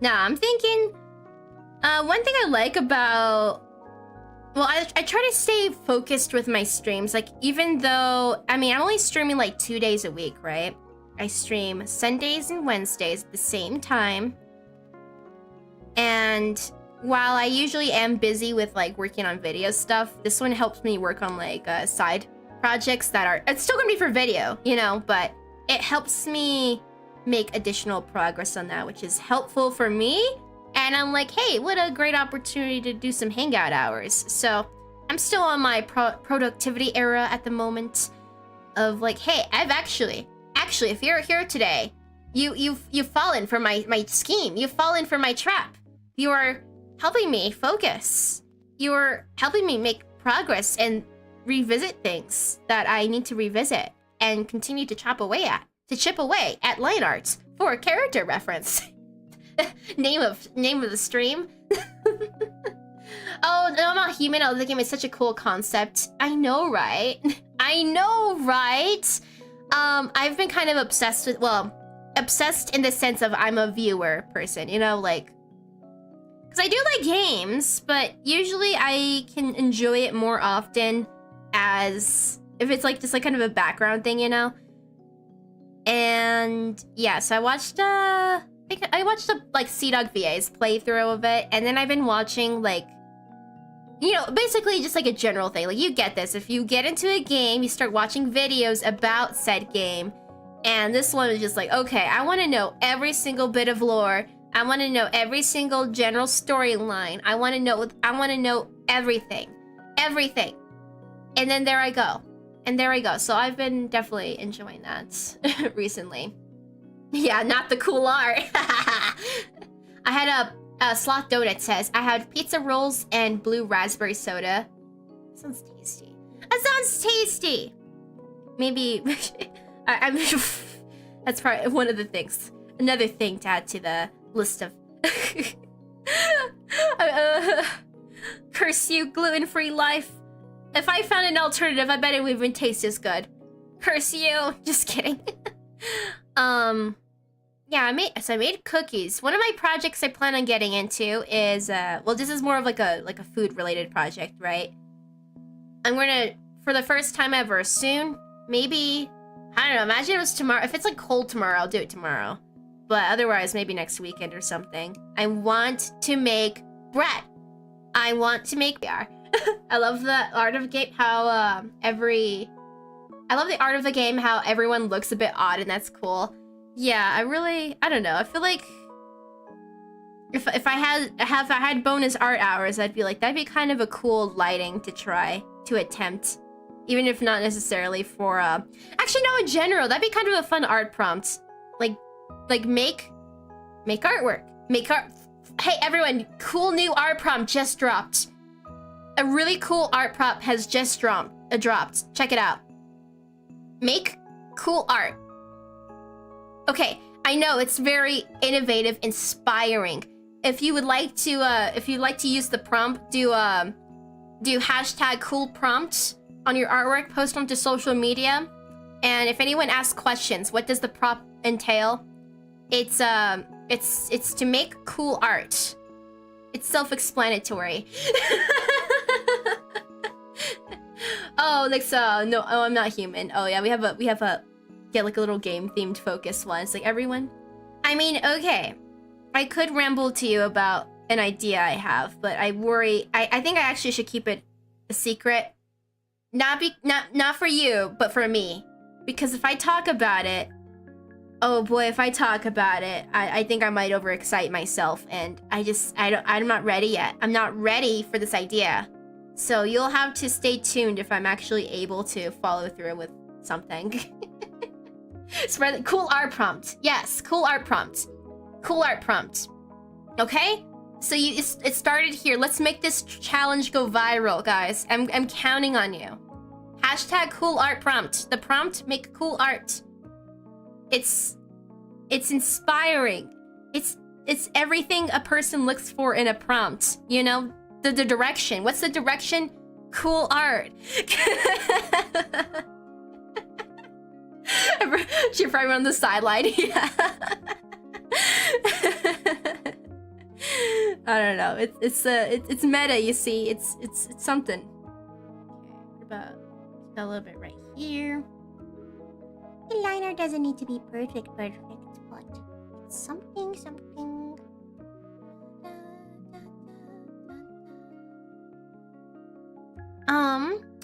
Now I'm thinking. One thing I like about... Well, I try to stay focused with my streams. Like, even though... I mean, I'm only streaming like 2 days a week, right? I stream Sundays and Wednesdays at the same time. And while I usually am busy with, like, working on video stuff, this one helps me work on, like, side projects that are... It's still gonna be for video, you know? But it helps me make additional progress on that, which is helpful for me. And I'm like, hey, what a great opportunity to do some hangout hours. So I'm still on my productivity era at the moment of like, hey, I've actually, if you're here today, you've fallen for my scheme. You've fallen for my trap. You are helping me focus. You are helping me make progress and revisit things that I need to revisit and continue to chip away at lineart for character reference. name of the stream. Oh, no, I'm not human. Oh, the game is such a cool concept. I know, right? I know, right? I've been kind of obsessed with, well, obsessed in the sense of I'm a viewer person, you know, like, because I do like games, but usually I can enjoy it more often as if it's like just like kind of a background thing, you know. And yeah, so I watched a like CDog VA's playthrough of it, and then I've been watching like, you know, basically just like a general thing. Like, you get this, if you get into a game, you start watching videos about said game, and this one is just like, okay, I want to know every single bit of lore. I want to know every single general storyline. I want to know everything. And then there I go. So I've been definitely enjoying that recently. Yeah, not the cool art. I had a Sloth Donut says, I had pizza rolls and blue raspberry soda. That sounds tasty. That sounds tasty. Maybe, I mean, that's probably one of the things. Another thing to add to the list of... Curse you, gluten-free life. If I found an alternative, I bet it would even taste as good. Curse you. Just kidding. Yeah, I made cookies. One of my projects I plan on getting into is, well, this is more of like a food-related project, right? I'm gonna, for the first time ever, soon, maybe, I don't know, imagine it was tomorrow. If it's like cold tomorrow, I'll do it tomorrow. But otherwise, maybe next weekend or something. I want to make bread. I want to make beer. I love the art of the game, how I love the art of the game, how everyone looks a bit odd, and that's cool. Yeah, I don't know. I feel like if I had bonus art hours, I'd be like, that'd be kind of a cool lighting to try to attempt, even if not necessarily for actually no, in general, that'd be kind of a fun art prompt. Like make artwork. Hey everyone, cool new art prompt just dropped. A really cool art prompt has just dropped. Check it out. Make cool art. Okay, I know it's very innovative, inspiring. If you would like to use the prompt, do hashtag cool prompt on your artwork, post them to social media. And if anyone asks questions, what does the prompt entail? It's to make cool art. It's self-explanatory. Oh, like so. No, oh, I'm not human. Oh yeah, we have a get like a little game themed focus one. It's like everyone. I mean, okay, I could ramble to you about an idea I have, but I worry. I think I actually should keep it a secret. Not for you, but for me, because if I talk about it, oh boy, if I talk about it, I think I might overexcite myself, and I'm not ready yet. I'm not ready for this idea. So you'll have to stay tuned if I'm actually able to follow through with something. Spread cool art prompt. Yes, cool art prompt. Cool art prompt. Okay? So it started here. Let's make this challenge go viral, guys. I'm counting on you. Hashtag cool art prompt. The prompt, make cool art. It's inspiring. It's everything a person looks for in a prompt. You know, the direction. What's the direction? Cool art. She probably on the sideline. Yeah. I don't know. It's meta. You see, it's something. Okay, what about a little bit right here? The liner doesn't need to be perfect, but something.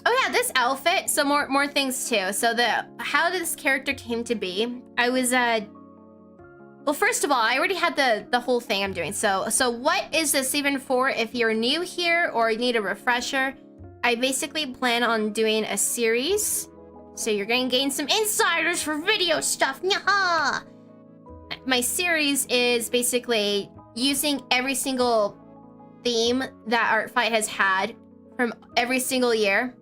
Oh yeah, this outfit. So more things too. So how this character came to be. I was well, first of all, I already had the whole thing I'm doing. So what is this even for? If you're new here or you need a refresher, I basically plan on doing a series. So you're gonna gain some insiders for video stuff. Nyaha! My series is basically using every single theme that Artfight has had from every single year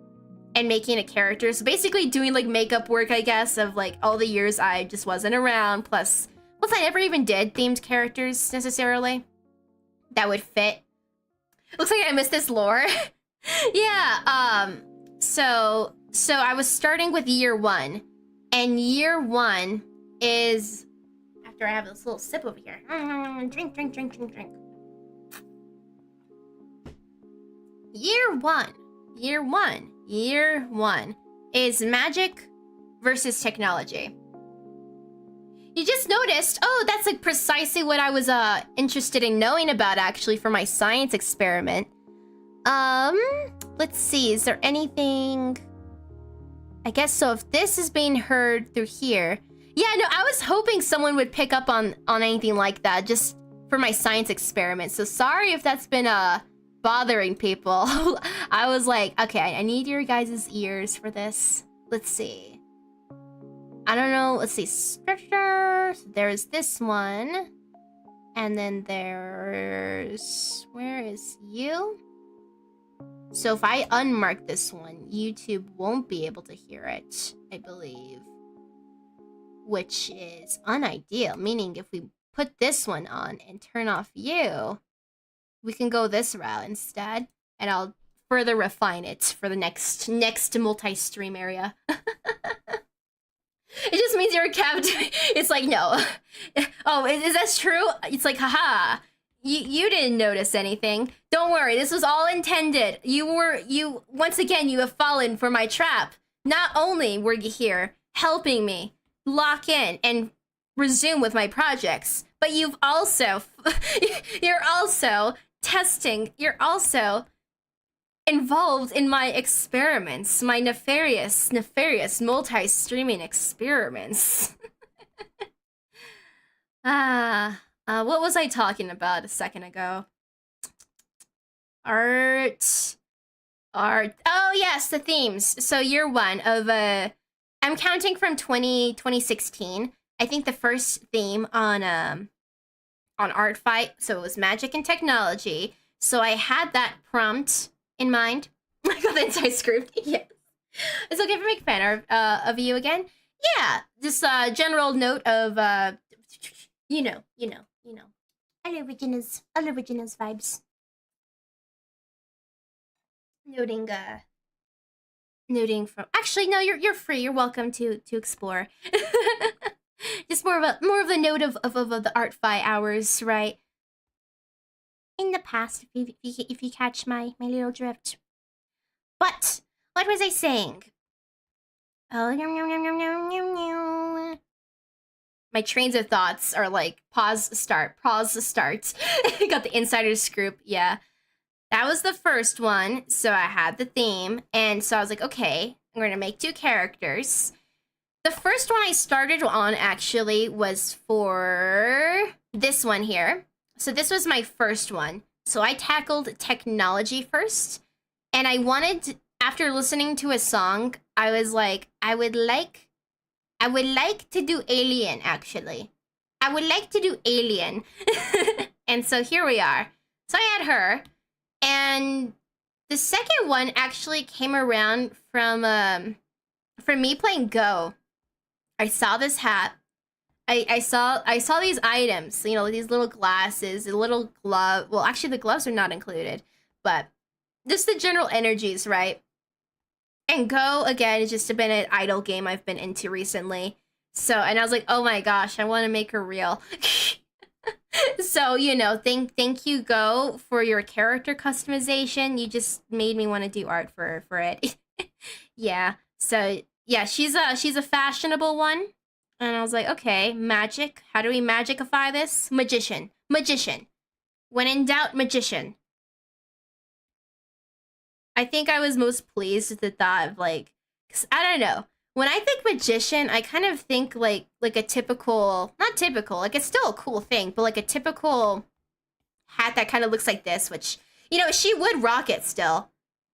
and making a character. So basically doing like makeup work, I guess, of like all the years I just wasn't around, plus I never even did themed characters necessarily that would fit. Looks like I missed this lore. Yeah, so I was starting with year 1, and year 1 is after I have this little sip over here. Drink. Year one is magic versus technology. You just noticed, oh, that's like precisely what I was interested in knowing about actually for my science experiment. Let's see, is there anything? I guess so if this is being heard through here. Yeah, no, I was hoping someone would pick up on anything like that just for my science experiment. So sorry if that's been bothering people. I was like, okay, I need your guys' ears for this. Let's see. I don't know. Let's see. Scripture. There's this one. And then there's... Where is you? So if I unmark this one, YouTube won't be able to hear it, I believe. Which is unideal. Meaning if we put this one on and turn off you, we can go this route instead. And I'll further refine it for the next multi-stream area. It just means you're a captive. It's like, no. Oh, is that true? It's like, haha. You didn't notice anything. Don't worry, this was all intended. Once again, you have fallen for my trap. Not only were you here helping me lock in and resume with my projects, but you're also testing, you're also involved in my experiments, my nefarious multi-streaming experiments. What was I talking about a second ago? Art. Oh yes, the themes. So year 1 of I'm counting from 2016. I think the first theme on Artfight, so it was magic and technology. So I had that prompt in mind. I got the inside script. Yes. It's okay if I make a fan of you again. Yeah, just a general note of you know. All originals vibes. Noting from. Actually, no, you're free. You're welcome to explore. Just more of the note of the Artfi hours, right? In the past, if you catch my little drift. But what was I saying? Oh, my trains of thoughts are like pause, start. Got the insider scoop. Yeah, that was the first one. So I had the theme, and so I was like, okay, I'm gonna make 2 characters. The first one I started on actually was for this one here. So this was my first one. So I tackled technology first, and I wanted, after listening to a song, I was like, I would like to do Alien, actually. I would like to do Alien. And so here we are. So I had her, and the second one actually came around from me playing Go. I saw this hat. I saw these items, you know, these little glasses, a little glove. Well, actually, the gloves are not included, but just the general energies, right? And Go, again, has just been an idle game I've been into recently. So, and I was like, oh my gosh, I want to make her real. So, you know, thank you, Go, for your character customization. You just made me want to do art for it. Yeah. So, yeah, she's a fashionable one. And I was like, okay, magic. How do we magicify this? Magician. Magician. When in doubt, magician. I think I was most pleased with the thought of, like, 'cause I don't know. When I think magician, I kind of think like a typical, not typical, like it's still a cool thing, but like a typical hat that kind of looks like this, which, you know, she would rock it still.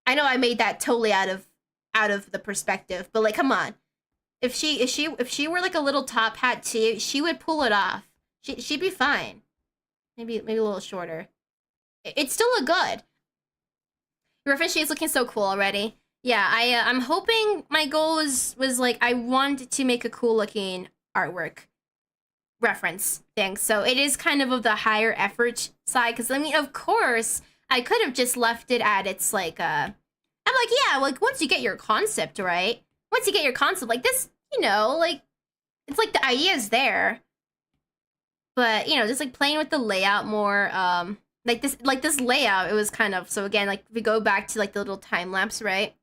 I know I made that totally out of the perspective, but like, come on. If she were like a little top hat too, she would pull it off. She'd be fine. Maybe a little shorter. It'd still look good. Griffin, she's looking so cool already. Yeah, I'm hoping my goal was like I wanted to make a cool looking artwork reference thing. So it is kind of the higher effort side, because I mean, of course, I could have just left it at its like I'm like, yeah, like once you get your concept right, once you get your concept like this, you know, like it's like the idea is there. But, you know, just like playing with the layout more, like this layout, it was kind of, so again, like if we go back to like the little time lapse, right?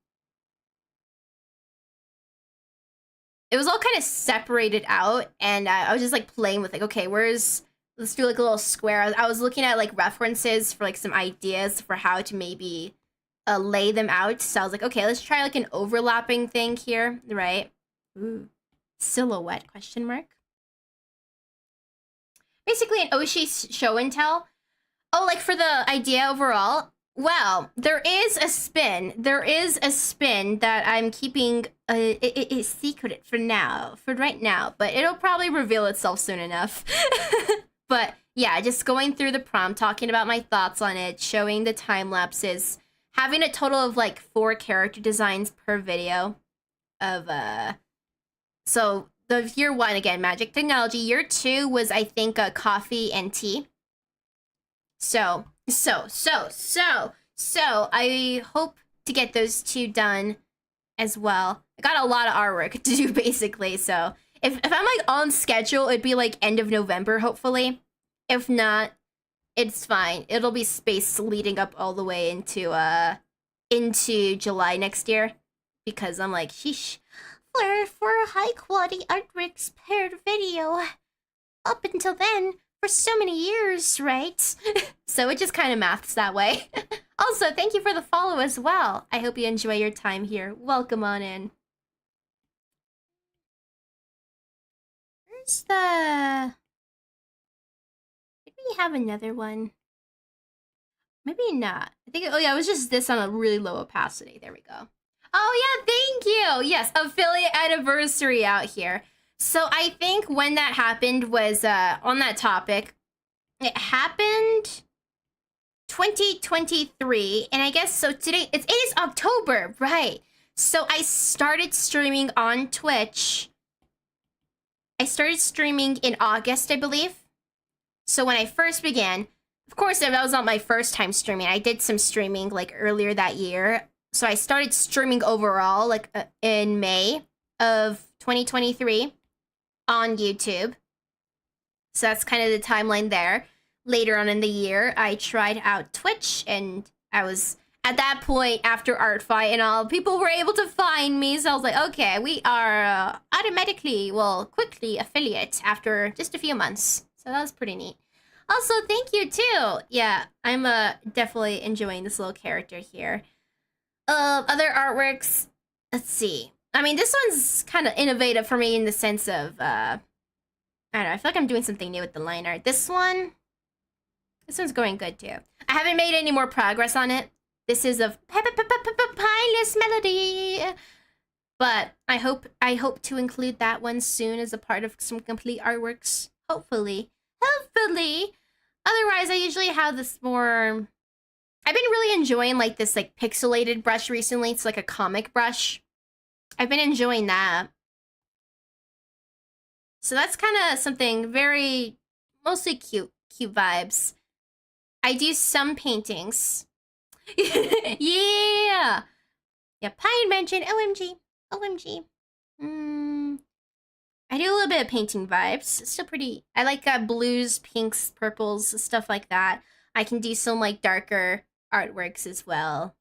It was all kind of separated out, and I was just like playing with like, okay, let's do like a little square. I was looking at like references for like some ideas for how to maybe lay them out. So I was like, okay, let's try like an overlapping thing here, right? Ooh, silhouette, question mark. Basically an Oshi show and tell. Oh, like for the idea overall? Well, there is a spin. There is a spin that I'm keeping a secret for now, for right now, but it'll probably reveal itself soon enough. But yeah, just going through the prompt, talking about my thoughts on it, showing the time lapses, having a total of like 4 character designs per video of so the year 1 again, magic technology. Year 2 was, I think, coffee and tea. So I hope to get those 2 done as well. I got a lot of artwork to do basically, so if I'm like on schedule, it'd be like end of November, hopefully. If not, it's fine. It'll be space leading up all the way into July next year, because I'm like, sheesh. For high quality artworks per video. Up until then, for so many years, right? So it just kind of maths that way. Also, thank you for the follow as well. I hope you enjoy your time here. Welcome on in. Where's the... Did we have another one? Maybe not. I think, oh yeah, it was just this on a really low opacity. There we go. Oh yeah, thank you. Yes, affiliate anniversary out here. So I think when that happened was on that topic. It happened 2023, and I guess so today it is October, right? So I started streaming on Twitch. I started streaming in August, I believe. So when I first began, of course, that was not my first time streaming. I did some streaming like earlier that year. So I started streaming overall like in May of 2023 on YouTube. So that's kind of the timeline there. Later on in the year, I tried out Twitch, and I was at that point after Art Fight and all, people were able to find me. So I was like, okay, we are automatically, well, quickly affiliate after just a few months. So that was pretty neat. Also, thank you too. Yeah, I'm definitely enjoying this little character here. Other artworks, let's see. I mean, this one's kind of innovative for me in the sense of, I don't know, I feel like I'm doing something new with the line art. This one's going good too. I haven't made any more progress on it. This is of Pileless Melody. But I hope to include that one soon as a part of some complete artworks. Hopefully. Otherwise, I usually have this more... I've been really enjoying like this like pixelated brush recently. It's like a comic brush. I've been enjoying that. So that's kind of something very, mostly cute vibes. I do some paintings. Yeah! Yeah, Pine mentioned OMG. OMG. I do a little bit of painting vibes. It's still pretty... I like blues, pinks, purples, stuff like that. I can do some like darker artworks as well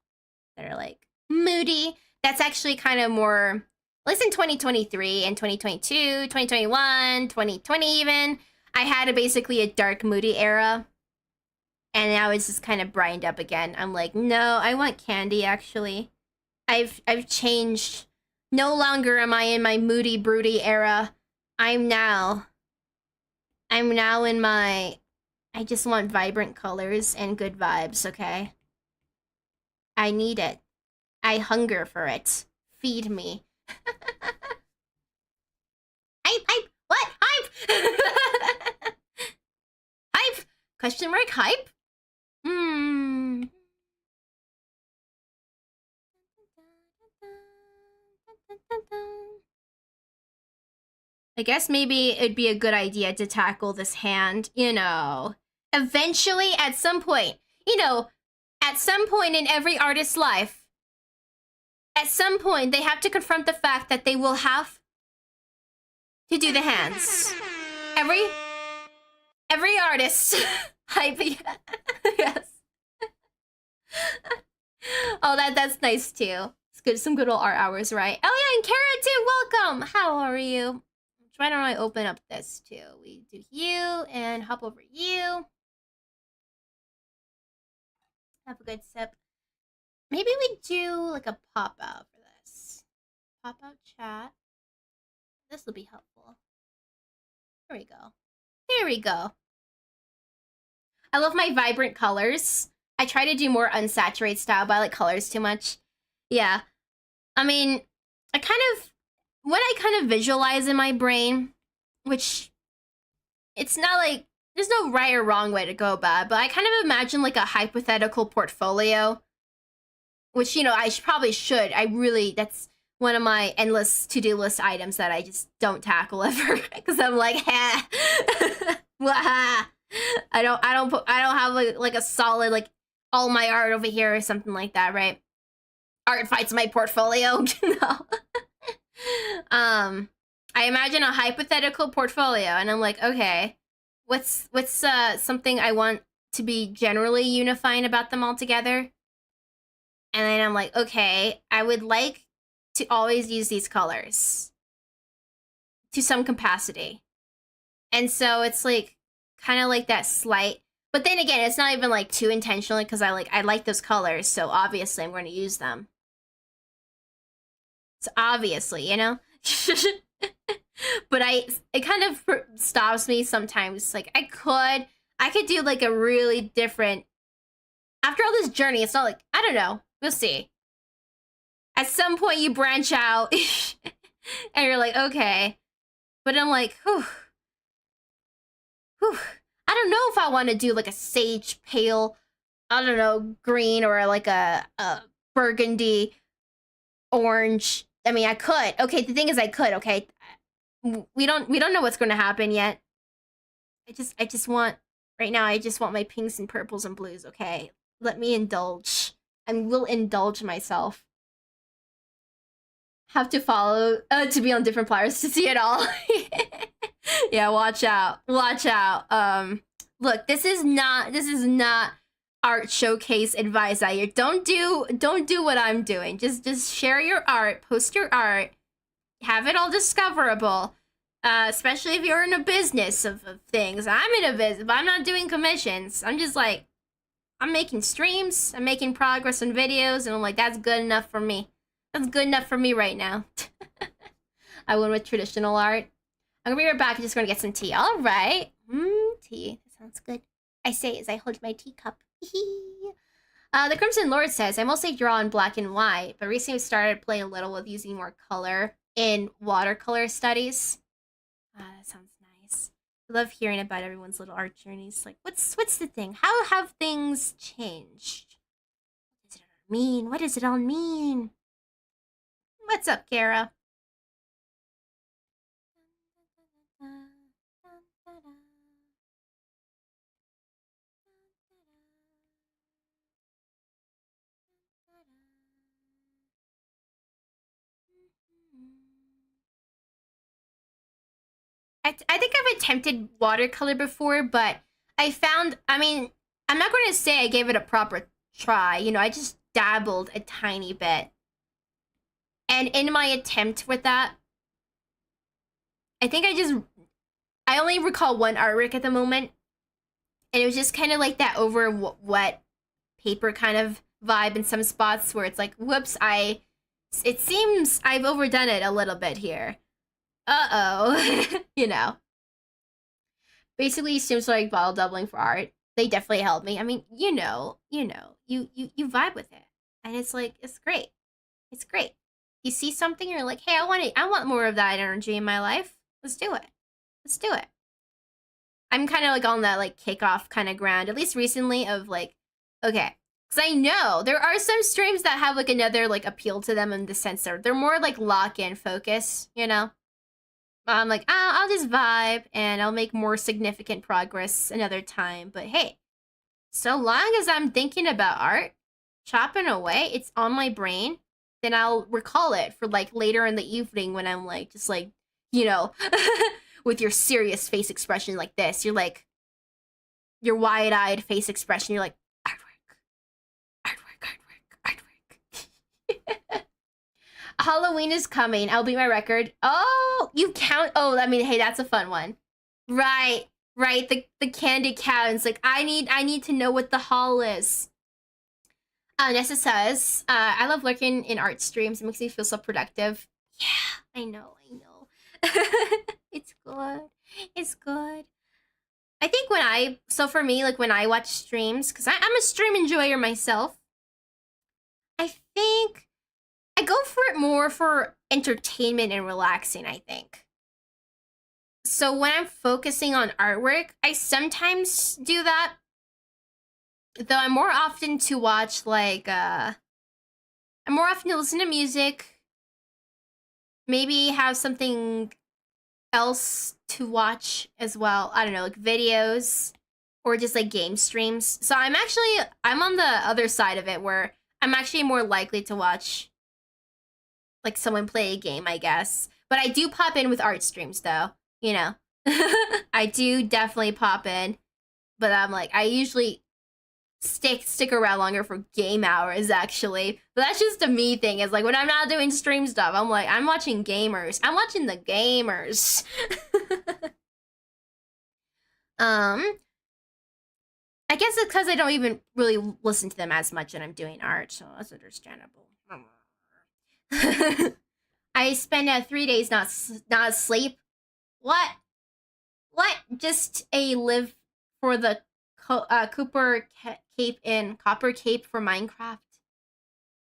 that are like moody. That's actually kind of more... At least in 2023 and 2022, 2021, 2020 even, I had basically a dark, moody era. And now it's just kind of brightened up again. I'm like, no, I want candy, actually. I've changed. No longer am I in my moody, broody era. I'm now in my... I just want vibrant colors and good vibes, okay? I need it. I hunger for it. Feed me. Hype! What? Hype! Hype! Question mark? Hype? I guess maybe it'd be a good idea to tackle this hand, you know. Eventually, at some point, you know, at some point in every artist's life, at some point, they have to confront the fact that they will have to do the hands. Every artist. Hype. Yes. Oh, that's nice too. It's good. Some good old art hours, right? Oh yeah, and Kara too. Welcome. How are you? Why don't I open up this too? We do you and hop over you. Have a good sip. Maybe we do like a pop out for this. Pop out chat. This will be helpful. There we go. There we go. I love my vibrant colors. I try to do more unsaturated style, but I like colors too much. Yeah. I mean, what I kind of visualize in my brain, which it's not like, there's no right or wrong way to go about it, but I kind of imagine like a hypothetical portfolio, which, you know, probably should. That's one of my endless to-do list items that I just don't tackle ever, because I'm like, I don't have like a solid, like, all my art over here or something like that, right? Art fights my portfolio. No. I imagine a hypothetical portfolio, and I'm like, okay, what's something I want to be generally unifying about them all together? And then I'm like, okay, I would like to always use these colors to some capacity. And so it's like kind of like that slight, but then again, it's not even like too intentionally, because I like those colors, so obviously I'm going to use them. So obviously, you know. But it kind of stops me sometimes. Like I could do like a really different, after all this journey, it's not like, I don't know, we'll see. At some point you branch out and you're like, okay. But I'm like, whew. I don't know if I want to do like a sage pale, I don't know, green, or like a burgundy orange. I mean, I could. Okay, the thing is, I could. Okay, we don't know what's going to happen yet. I just want, right now, I just want my pinks and purples and blues. Okay, let me indulge. I will indulge myself. Have to follow to be on different players to see it all. Yeah, watch out. Watch out. Look, this is not art showcase advice out here. Don't do what I'm doing. Just share your art, post your art, have it all discoverable. Especially if you're in a business of things. I'm in a business, but I'm not doing commissions. I'm just like, I'm making streams, I'm making progress on videos, and I'm like, that's good enough for me. That's good enough for me right now. I went with traditional art. I'm gonna be right back. I'm just gonna get some tea. All right. Tea. That sounds good. I say as I hold my teacup. The Crimson Lord says, I mostly draw in black and white, but recently started playing a little with using more color in watercolor studies. That sounds nice. I love hearing about everyone's little art journeys. Like, what's the thing? How have things changed? What does it all mean? What does it all mean? What's up, Kara? I think I've attempted watercolor before, but I mean, I'm not going to say I gave it a proper try. You know, I just dabbled a tiny bit. And in my attempt with that, I think I only recall one artwork at the moment. And it was just kind of like that over wet paper kind of vibe in some spots where it's like, whoops, it seems I've overdone it a little bit here. Uh-oh. You know. Basically seems like bottle doubling for art. They definitely helped me. I mean, you vibe with it. And it's like, it's great. It's great. You see something, you're like, hey, I want more of that energy in my life. Let's do it. Let's do it. I'm kind of like on that like kickoff kind of ground, at least recently, of like, okay. Because I know there are some streams that have like another like appeal to them in the sense that they're more like lock-in focus, you know? I'm like, I'll just vibe and I'll make more significant progress another time. But hey, so long as I'm thinking about art, chopping away, it's on my brain, then I'll recall it for like later in the evening when I'm like, just like, you know, with your serious face expression like this. You're like, your wide-eyed face expression, you're like, artwork. Halloween is coming. I'll beat my record. Oh, you count. Oh, I mean, hey, that's a fun one. Right. The candy cow. It's like, I need to know what the haul is. Nessa says, I love lurking in art streams. It makes me feel so productive. Yeah, I know. It's good. It's good. I think so for me, like when I watch streams, because I'm a stream enjoyer myself, I think I go for it more for entertainment and relaxing, I think. So when I'm focusing on artwork, I sometimes do that. Though I'm more often to watch like I'm more often to listen to music. Maybe have something else to watch as well. I don't know, like videos or just like game streams. So I'm on the other side of it where I'm actually more likely to watch like someone play a game, I guess. But I do pop in with art streams though, you know. I do definitely pop in. But I'm like, I usually stick around longer for game hours actually. But that's just a me thing. It's like when I'm not doing stream stuff, I'm like, I'm watching gamers. I'm watching the gamers. I guess it's because I don't even really listen to them as much when I'm doing art, so that's understandable. I spend 3 days not asleep. What? Just a live for the Copper Cape for Minecraft.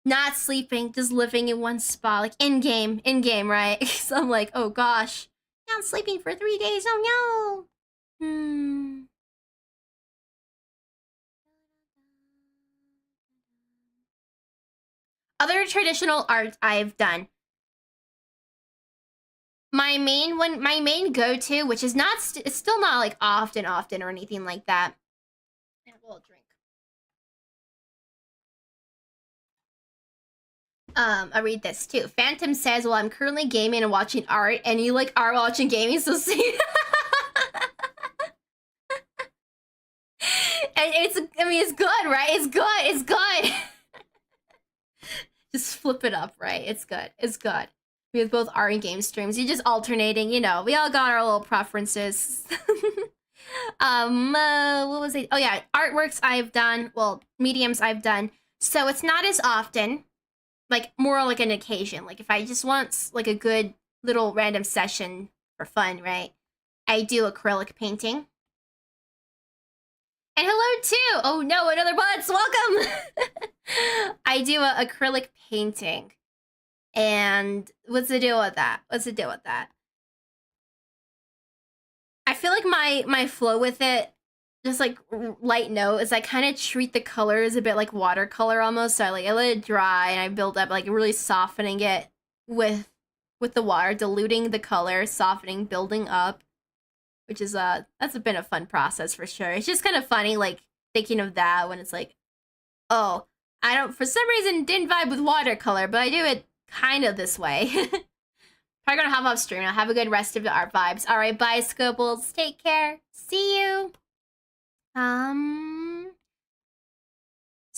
Not sleeping, just living in one spot, like in game, right? So I'm like, oh gosh, I'm sleeping for 3 days. Oh no. Other traditional art I've done. My main go-to, which is it's still not like often or anything like that. And a little drink. I read this too. Phantom says, well, I'm currently gaming and watching art, and you like are watching gaming, so see. And it's good, right? It's good. Just flip it up, right? It's good. We have both art and game streams. You're just alternating, you know. We all got our little preferences. What was it? Oh yeah, artworks I've done. Well, mediums I've done. So it's not as often. Like more like an occasion. Like if I just want like a good little random session for fun, right? I do acrylic painting. And hello too. Oh no, another butts. Welcome. I do acrylic painting. And what's the deal with that? I feel like my flow with it, just like light note, is I kind of treat the colors a bit like watercolor almost. So I let it dry and I build up, like really softening it with the water, diluting the color, softening, building up, which is that's been a fun process for sure. It's just kind of funny, like thinking of that when it's like, oh, I don't, for some reason, didn't vibe with watercolor, but I do it kind of this way. Probably gonna hop off stream now. Have a good rest of the art vibes. All right, bye, Scobles. Take care. See you. So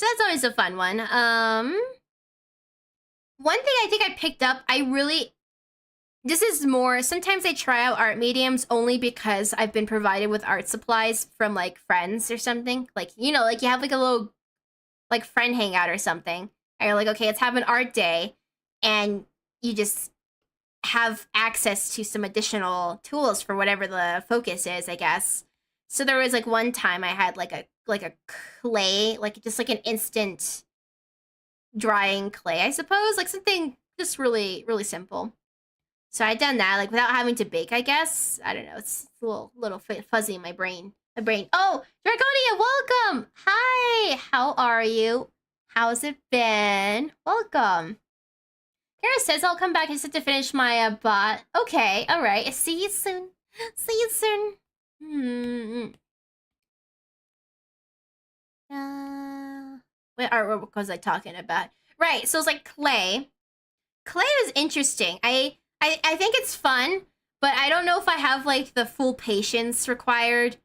that's always a fun one. One thing I think I picked up, this is more, sometimes I try out art mediums only because I've been provided with art supplies from like friends or something. Like, you know, like you have like a little like friend hangout or something. And you're like, okay, let's have an art day. And you just have access to some additional tools for whatever the focus is, I guess. So there was like one time I had like a clay, like just like an instant drying clay, I suppose, like something just really, really simple. So I'd done that, like without having to bake, I guess. I don't know, it's a little fuzzy in my brain. Oh, Dragonia, welcome! Hi, how are you? How's it been? Welcome. Kara says I'll come back. I just have to finish my bot. Okay, all right. See you soon. See you soon. What artwork was I talking about? Right. So it's like clay. Clay is interesting. I think it's fun, but I don't know if I have like the full patience required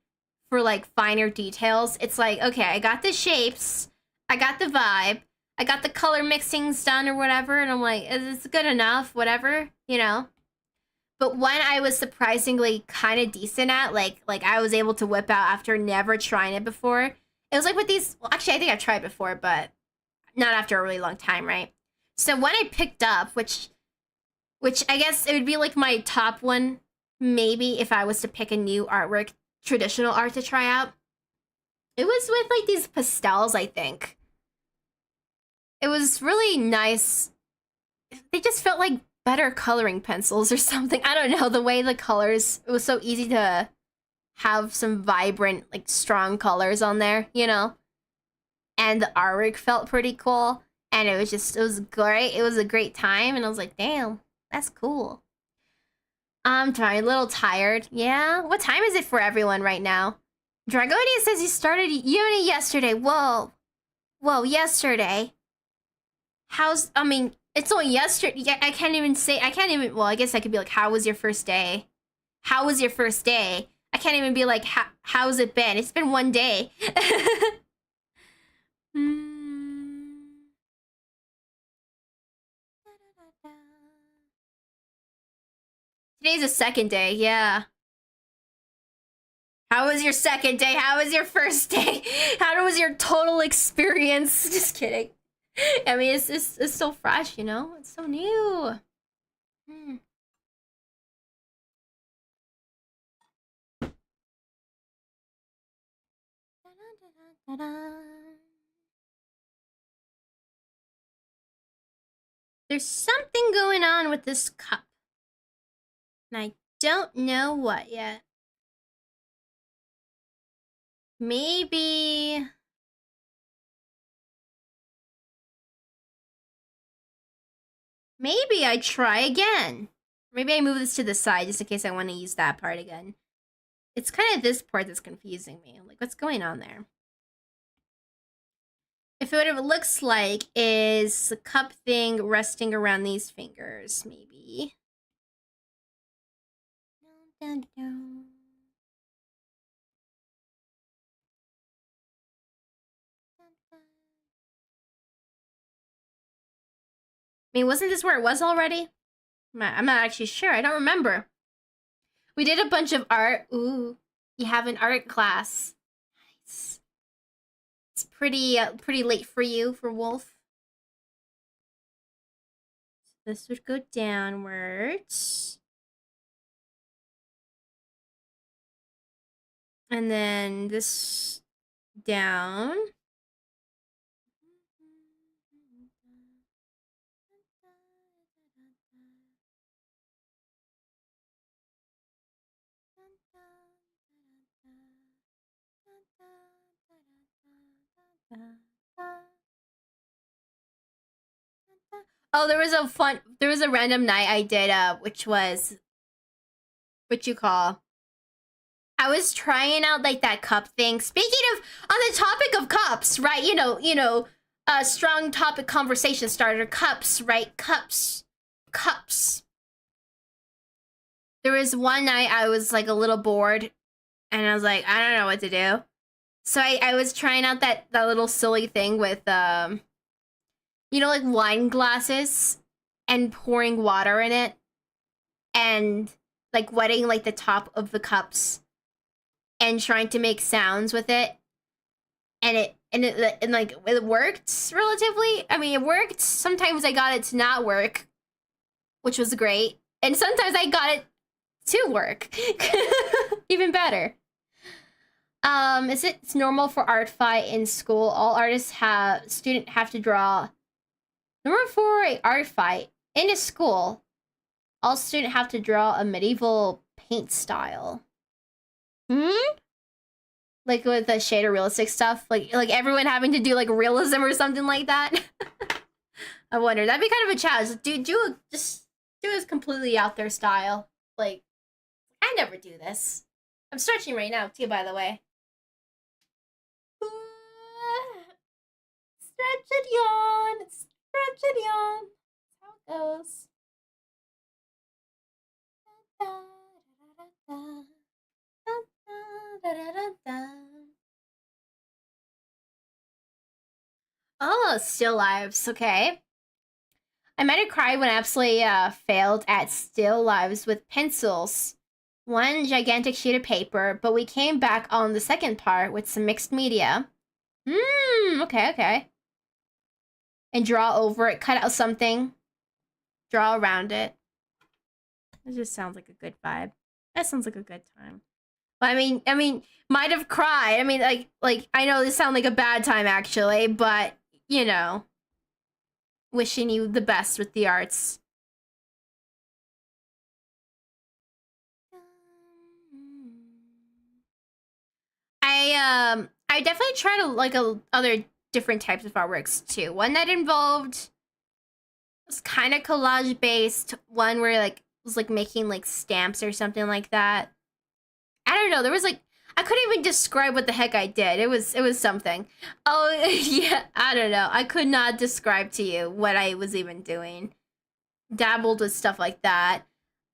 for like finer details. It's like, okay, I got the shapes, I got the vibe, I got the color mixings done or whatever, and I'm like, is this good enough? Whatever, you know? But one I was surprisingly kind of decent at, like I was able to whip out after never trying it before. It was like with these, well, actually I think I've tried before, but not after a really long time, right? So one I picked up, which I guess it would be like my top one, maybe if I was to pick a new artwork, traditional art to try out. It was with like these pastels, I think. It was really nice. They just felt like better coloring pencils or something. I don't know, the way the colors, it was so easy to have some vibrant, like strong colors on there, you know? And the artwork felt pretty cool. And it was great. It was a great time. And I was like, damn, that's cool. I'm trying, a little tired. Yeah? What time is it for everyone right now? Dragonia says he started uni yesterday. Whoa. Whoa, yesterday. I mean, it's only yesterday. I can't even, well, I guess I could be like, how was your first day? How was your first day? I can't even be like, how's it been? It's been one day. Today's the second day, yeah. How was your second day? How was your first day? How was your total experience? Just kidding. I mean, it's so fresh, you know? It's so new. There's something going on with this cup. And I don't know what yet. Maybe I try again. Maybe I move this to the side just in case I want to use that part again. It's kind of this part that's confusing me. I'm like, what's going on there? If what it looks like is the cup thing resting around these fingers, maybe. I mean, wasn't this where it was already? I'm not actually sure. I don't remember. We did a bunch of art. Ooh, you have an art class. Nice. It's pretty late for you, for Wolf. This would go downwards. And then this down. Oh, there was a random night I did, which was, what you call, I was trying out like that cup thing. Speaking of, on the topic of cups, right? Strong topic conversation starter, cups, right? Cups. There was one night I was like a little bored and I was like, I don't know what to do. So I was trying out that little silly thing with, like wine glasses and pouring water in it and like wetting like the top of the cups and trying to make sounds with it. And it worked relatively. I mean, it worked. Sometimes I got it to not work, which was great. And sometimes I got it to work. Even better. It's normal for art fight in school. All artists have to draw. Number 4, a art fight in a school. All students have to draw a medieval paint style. Like with the shader realistic stuff, like everyone having to do like realism or something like that. I wonder, that'd be kind of a challenge. Just do this completely out there style. Like, I never do this. I'm stretching right now too, by the way. Stretch and yawn. Stretch and yawn. That's how it goes. Oh, still lives. Okay. I might have cried when I absolutely failed at still lives with pencils. One gigantic sheet of paper, but we came back on the second part with some mixed media. Okay. And draw over it, cut out something, draw around it. It just sounds like a good vibe. That sounds like a good time. But I mean, might have cried. I mean, like I know this sounds like a bad time actually, but wishing you the best with the arts. I definitely tried like other different types of artworks too. One that involved was kind of collage based. One where like was like making like stamps or something like that. I don't know. There was like, I couldn't even describe what the heck I did. It was something. Oh yeah, I don't know. I could not describe to you what I was even doing. Dabbled with stuff like that.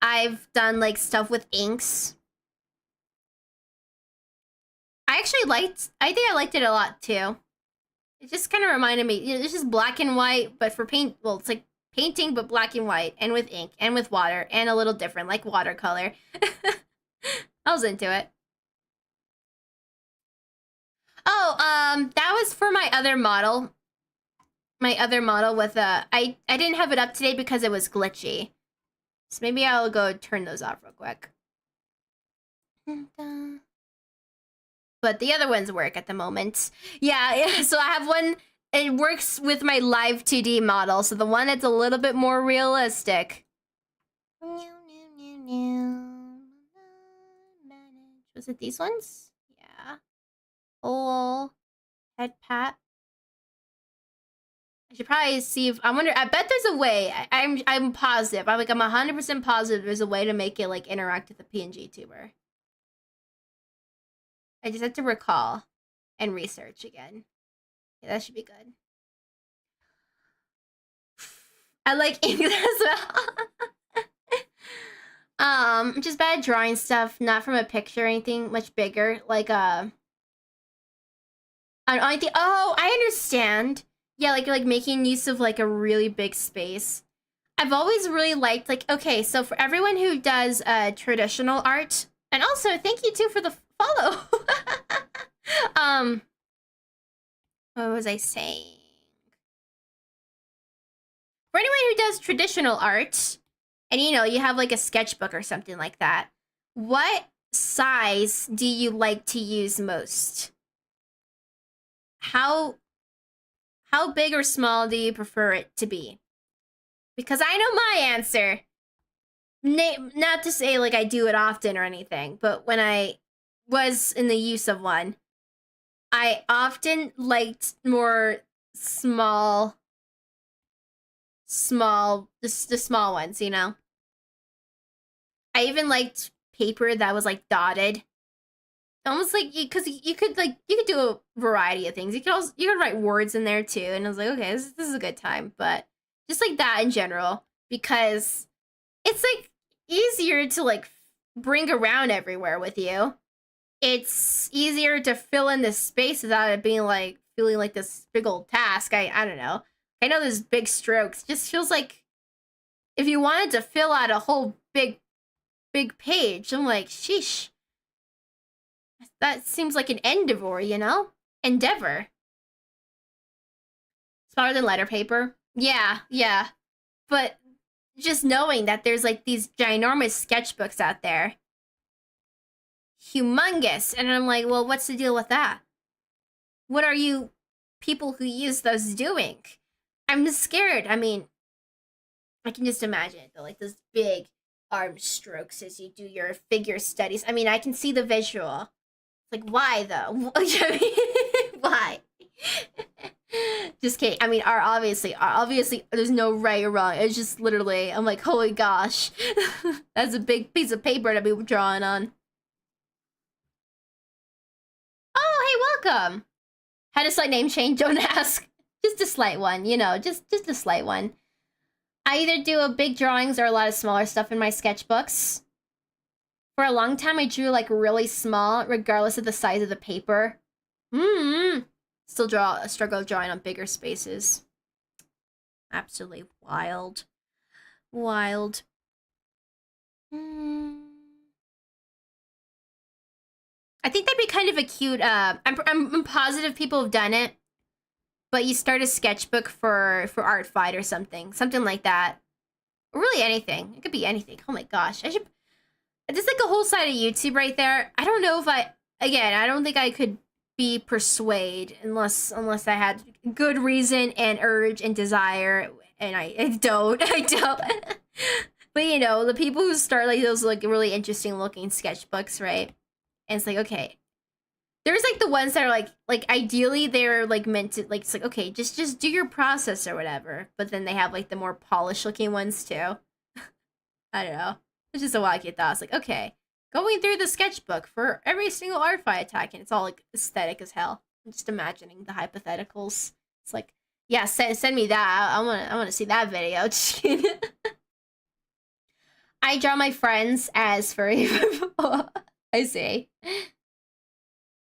I've done like stuff with inks. I think I liked it a lot too. It just kind of reminded me, it's just black and white, but for paint, well, it's like painting, but black and white, and with ink, and with water, and a little different, like watercolor. I was into it. Oh, that was for my other model. My other model with I didn't have it up today because it was glitchy. So maybe I'll go turn those off real quick. But the other ones work at the moment. Yeah, so I have one, it works with my live 2D model, so the one that's a little bit more realistic. Was it these ones? Yeah. Oh, head pat. I should probably see if, I wonder, I bet there's a way. I'm positive. I'm 100% positive there's a way to make it like interact with a PNG tuber. I just have to recall and research again. Yeah, that should be good. I like ink as well. Just bad drawing stuff, not from a picture or anything much bigger. Like oh, I understand. Yeah, like making use of like a really big space. I've always really liked like, okay, so for everyone who does traditional art, and also thank you too for the follow. What was I saying? For anyone who does traditional art, and you have like a sketchbook or something like that, what size do you like to use most? How big or small do you prefer it to be? Because I know my answer. Not to say like I do it often or anything, but when I was in the use of one, I often liked more small, just the small ones, you know? I even liked paper that was like dotted. Almost like because you could do a variety of things. You could write words in there too, and I was like, okay, this is a good time. But just like that in general, because it's like easier to like bring around everywhere with you. It's easier to fill in the space without it being like feeling like this big old task. I don't know. I know there's big strokes. It just feels like if you wanted to fill out a whole big page, I'm like, sheesh. That seems like an endeavor, you know? Endeavor. Smaller than letter paper. Yeah, yeah. But just knowing that there's like these ginormous sketchbooks out there. Humongous. And I'm like, well, what's the deal with that? What are you people who use those doing? I'm scared. I mean, I can just imagine it though, like those big arm strokes as you do your figure studies. I mean, I can see the visual. Like, why though? Why? Just kidding. I mean, obviously, there's no right or wrong. It's just literally, I'm like, holy gosh, that's a big piece of paper to be drawing on. Oh, hey, welcome. Had a slight name change? Don't ask. Just a slight one, you know, just a slight one. I either do a big drawings or a lot of smaller stuff in my sketchbooks. For a long time, I drew like really small, regardless of the size of the paper. Still struggle drawing on bigger spaces. Absolutely wild. Wild. I think that'd be kind of a cute, I'm positive people have done it. But you start a sketchbook for Art Fight or something. Something like that. Or really anything. It could be anything. Oh my gosh. There's like a whole side of YouTube right there. I don't know if I don't think I could be persuaded unless I had good reason and urge and desire, and I don't. But you know, the people who start like those like really interesting looking sketchbooks, right? And it's like, okay. There's like the ones that are like ideally they're like meant to like, it's like, okay, just do your process or whatever. But then they have like the more polished looking ones too. I don't know. It's just a wacky thought. It's like, okay, going through the sketchbook for every single art fight attack, and it's all like aesthetic as hell. I'm just imagining the hypotheticals. It's like, yeah, send me that. I want to see that video. Just kidding. I draw my friends as furry. I see.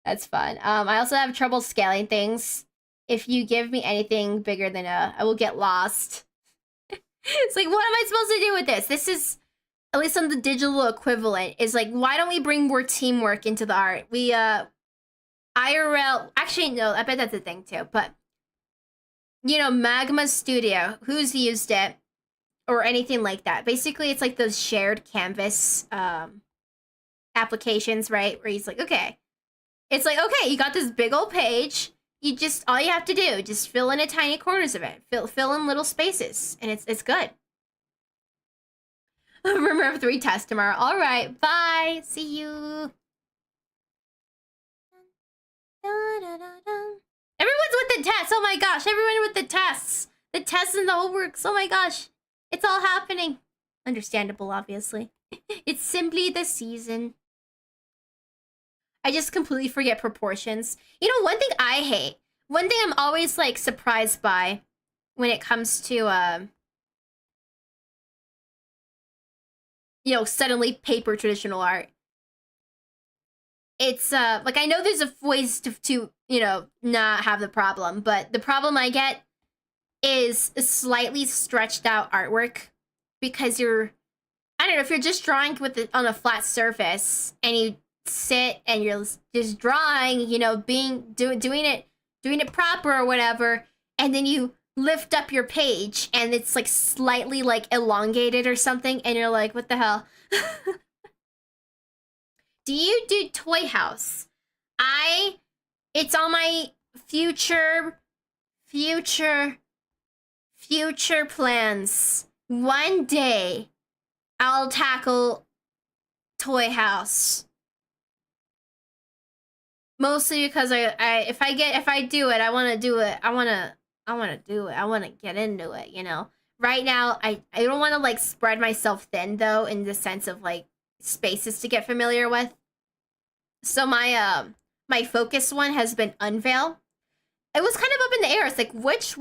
That's fun. I also have trouble scaling things. If you give me anything bigger than I will get lost. It's like, what am I supposed to do with this? This is, at least on the digital equivalent, is like, why don't we bring more teamwork into the art? We, IRL, actually, no, I bet that's a thing too, but, you know, Magma Studio, who's used it, or anything like that. Basically, it's like those shared canvas, applications, right? Where he's like, okay. It's like, okay, you got this big old page. All you have to do, just fill in a tiny corners of it. Fill in little spaces, and it's good. Remember 3 tests tomorrow. All right, bye. See you. Everyone's with the tests. Oh my gosh, everyone with the tests. The tests and the homeworks. Oh my gosh. It's all happening. Understandable, obviously. It's simply the season. I just completely forget proportions. You know, one thing I hate, one thing I'm always like surprised by when it comes to, you know, suddenly paper traditional art. It's, like, I know there's ways to, you know, not have the problem, but the problem I get is a slightly stretched out artwork because I don't know, if you're just drawing on a flat surface and you sit and you're just drawing, you know, doing it proper or whatever, and then you lift up your page and it's like slightly like elongated or something, and you're like, what the hell? Do you do Toy House? It's on my future plans. One day I'll tackle Toy House. Mostly because if I do it, I want to do it. I want to do it. I want to get into it, you know. Right now, I don't want to like spread myself thin though, in the sense of like spaces to get familiar with. So my focus one has been unveil. It was kind of up in the air. It's like what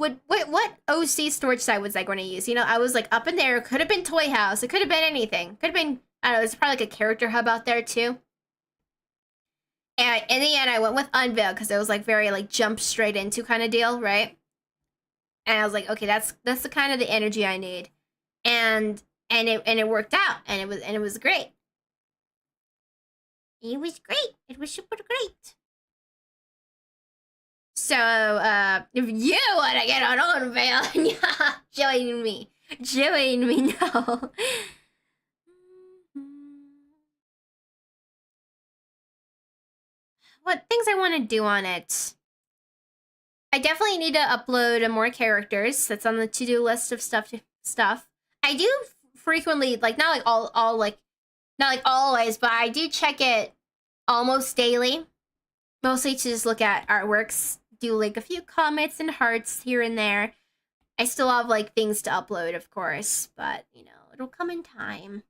OC storage site was I going to use? You know, I was like up in the air. Could have been Toy House. It could have been anything. Could have been, I don't know. There's probably like a character hub out there too. And in the end, I went with unveil because it was like very like jump straight into kind of deal, right? And I was like, okay, that's the kind of the energy I need, and it worked out, and it was great. It was great. It was super great. So, if you want to get on unveil, yeah, join me now. What things I want to do on it? I definitely need to upload more characters. That's on the to-do list of stuff. I do frequently, like, not like all like, not like always, but I do check it almost daily. Mostly to just look at artworks, do like a few comments and hearts here and there. I still have like things to upload, of course, but you know, it'll come in time.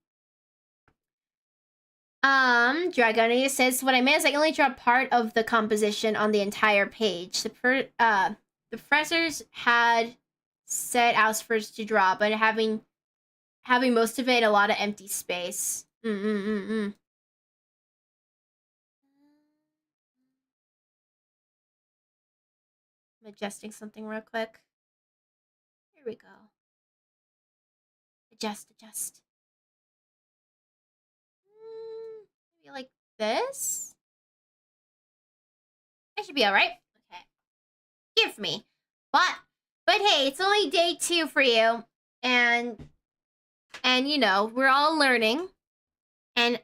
Dragonia says, what I meant is I only draw part of the composition on the entire page. The professors had set out first to draw, but having most of it a lot of empty space. I'm adjusting something real quick. Here we go. Adjust. Maybe like this? I should be alright. Okay. Give me. But hey, it's only day 2 for you. And you know, we're all learning. And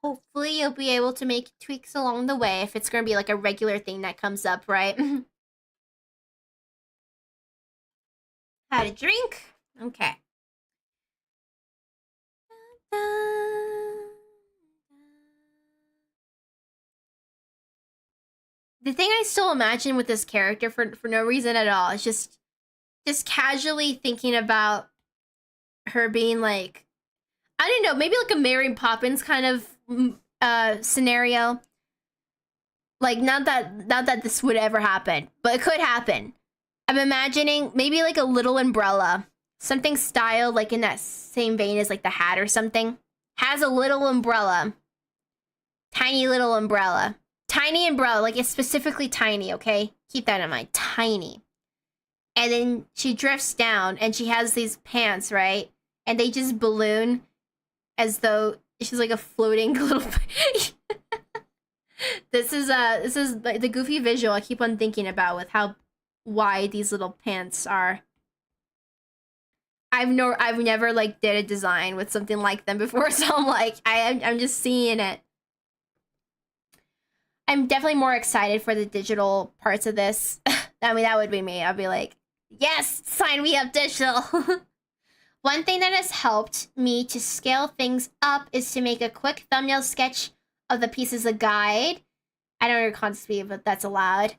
hopefully you'll be able to make tweaks along the way if it's gonna be like a regular thing that comes up, right? Had a drink? Okay. The thing I still imagine with this character for no reason at all is just casually thinking about her being like, I don't know, maybe like a Mary Poppins kind of scenario. Like not that this would ever happen, but it could happen. I'm imagining maybe like a little umbrella, something styled like in that same vein as like the hat or something. Has a little umbrella, tiny little umbrella. Tiny umbrella, like it's specifically tiny, okay? Keep that in mind, tiny. And then she drifts down and she has these pants, right? And they just balloon as though she's like a floating little... This is like the goofy visual I keep on thinking about with how wide these little pants are. I've never like did a design with something like them before, so I'm like, I'm just seeing it. I'm definitely more excited for the digital parts of this. I mean, that would be me. I'd be like, yes, sign me up digital. One thing that has helped me to scale things up is to make a quick thumbnail sketch of the piece as a guide. I don't know your concept, but that's allowed.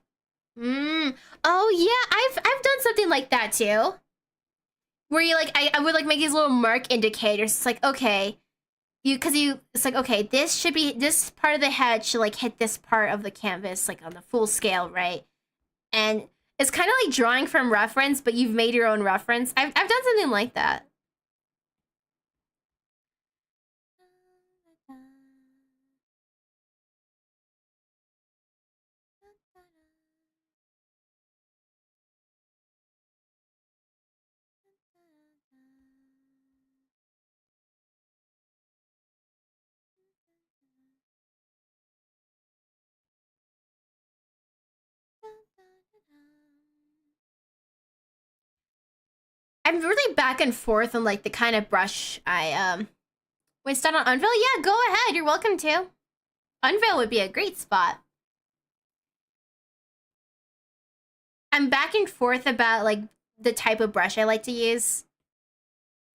Oh yeah, I've done something like that too. Where you like, I would like make these little mark indicators. It's like, okay, it's like, okay, this part of the head should like hit this part of the canvas, like on the full scale, right? And it's kind of like drawing from reference, but you've made your own reference. I've done something like that. I'm really back and forth on like the kind of brush I waste on unveil. Yeah, go ahead. You're welcome to. Unveil would be a great spot. I'm back and forth about like the type of brush I like to use.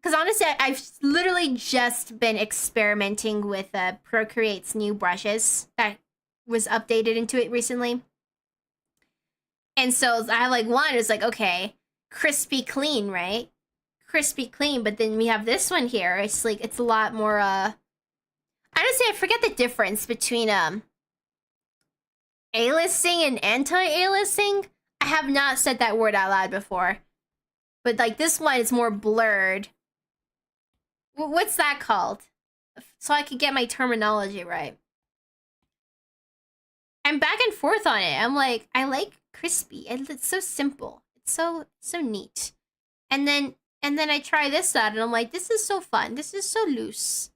Because honestly, I've literally just been experimenting with Procreate's new brushes that was updated into it recently. And so I have like one is like, okay, crispy clean, right? Crispy clean, but then we have this one here. It's like it's a lot more honestly, I forget the difference between A-listing and anti-A-listing. I have not said that word out loud before. But like this one is more blurred. What's that called? So I could get my terminology right. I'm back and forth on it. I'm like, I like crispy. It's so simple. It's so neat. And then I try this out and I'm like, this is so fun. This is so loose.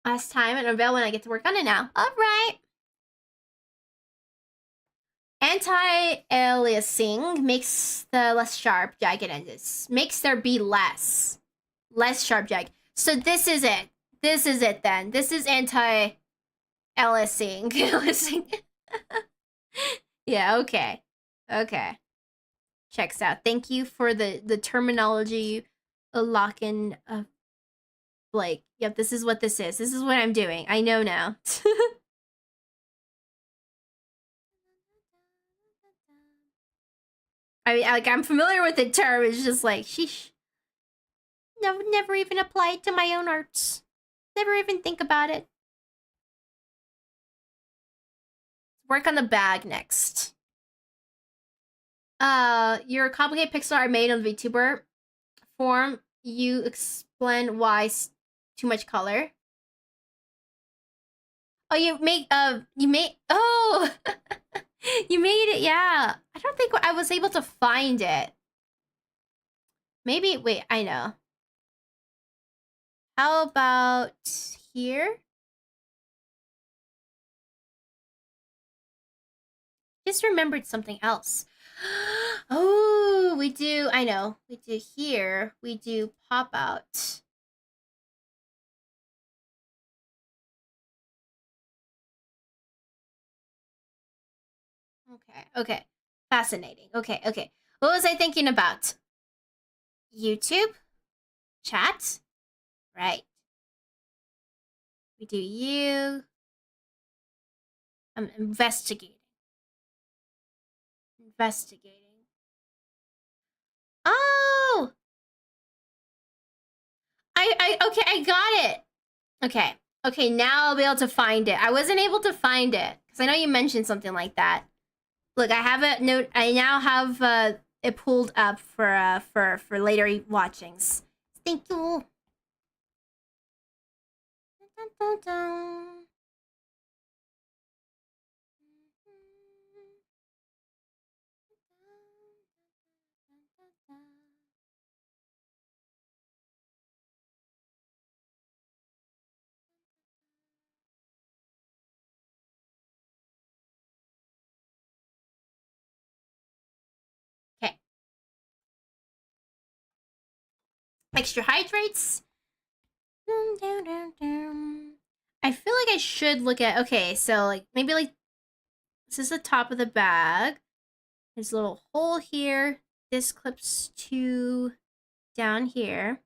Last time and unveil when I get to work on it now. All right. Anti-aliasing makes the less sharp, jagged edges. Makes there be less sharp, jagged. So this is it. This is it then. This is anti-aliasing. Yeah, okay. Okay. Checks out. Thank you for the terminology lock-in of Blake. Yep, this is what this is. This is what I'm doing. I know now. I mean, like, I'm familiar with the term. It's just like, sheesh. No, never even apply it to my own arts. Never even think about it. Work on the bag next. Your complicated pixel art made on the VTuber form. You explain why too much color. Oh, you made oh, you made it, yeah. I don't think I was able to find it. Maybe, wait, I know. How about here? Just remembered something else. Oh, we do, I know. We do here, we do pop out. Okay. Fascinating. Okay. What was I thinking about? YouTube? Chat? Right. We do you. I'm investigating. Oh! Okay, I got it. Okay, now I'll be able to find it. I wasn't able to find it because I know you mentioned something like that. Look, I have a note. I now have it pulled up for later watchings. Thank you. Dun, dun, dun. Okay. Extra hydrates. I feel like I should look at, okay, so like maybe like this is the top of the bag. There's a little hole here. This clips to down here.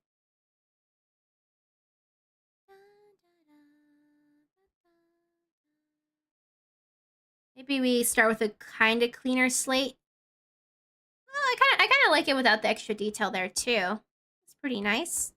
Maybe we start with a kind of cleaner slate. Oh, I kind of like it without the extra detail there too. It's pretty nice.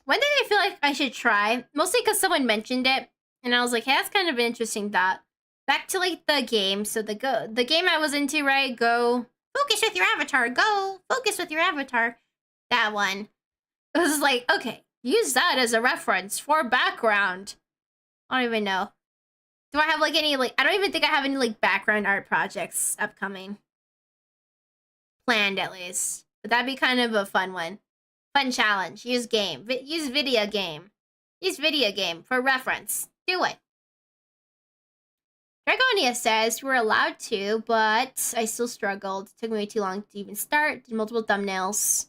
One thing I feel like I should try, mostly because someone mentioned it, and I was like, hey, that's kind of an interesting thought. Back to like the game. So the game I was into, right? Go focus with your avatar. Go focus with your avatar. That one. It was like, okay, use that as a reference for background. I don't even know. Do I have like any like? I don't even think I have any like background art projects upcoming. Planned at least, but that'd be kind of a fun one. Fun challenge. Use game. Use video game. Use video game for reference. Do it. Dragonia says we're allowed to, but I still struggled. It took me way too long to even start. Did multiple thumbnails.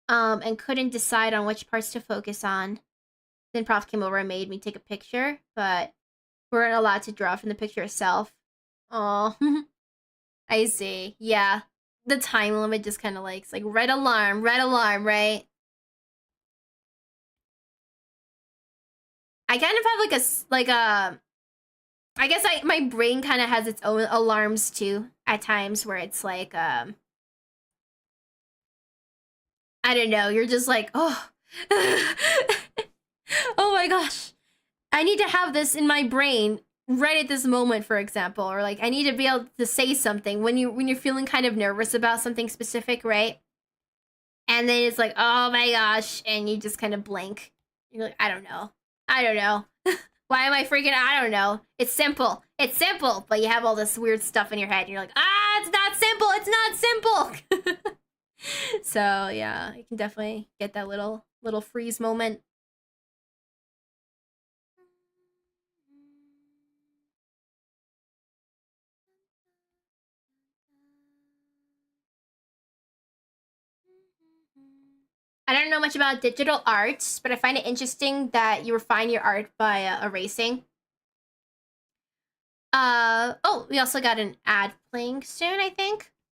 And couldn't decide on which parts to focus on. Then Prof came over and made me take a picture, but we weren't allowed to draw from the picture itself. Oh, I see. Yeah, the time limit just kind of like, it's like red alarm, right? I kind of have like a I guess my brain kind of has its own alarms too at times where it's like I don't know, you're just like, oh. Oh my gosh. I need to have this in my brain right at this moment, for example, or like I need to be able to say something when you're feeling kind of nervous about something specific, right? And then it's like, oh my gosh, and you just kind of blank. You're like, I don't know. Why am I freaking? I don't know. It's simple, but you have all this weird stuff in your head, and you're like, it's not simple. So yeah, I can definitely get that little freeze moment. I don't know much about digital art, but I find it interesting that you refine your art by erasing. Oh, we also got an ad playing soon, I think.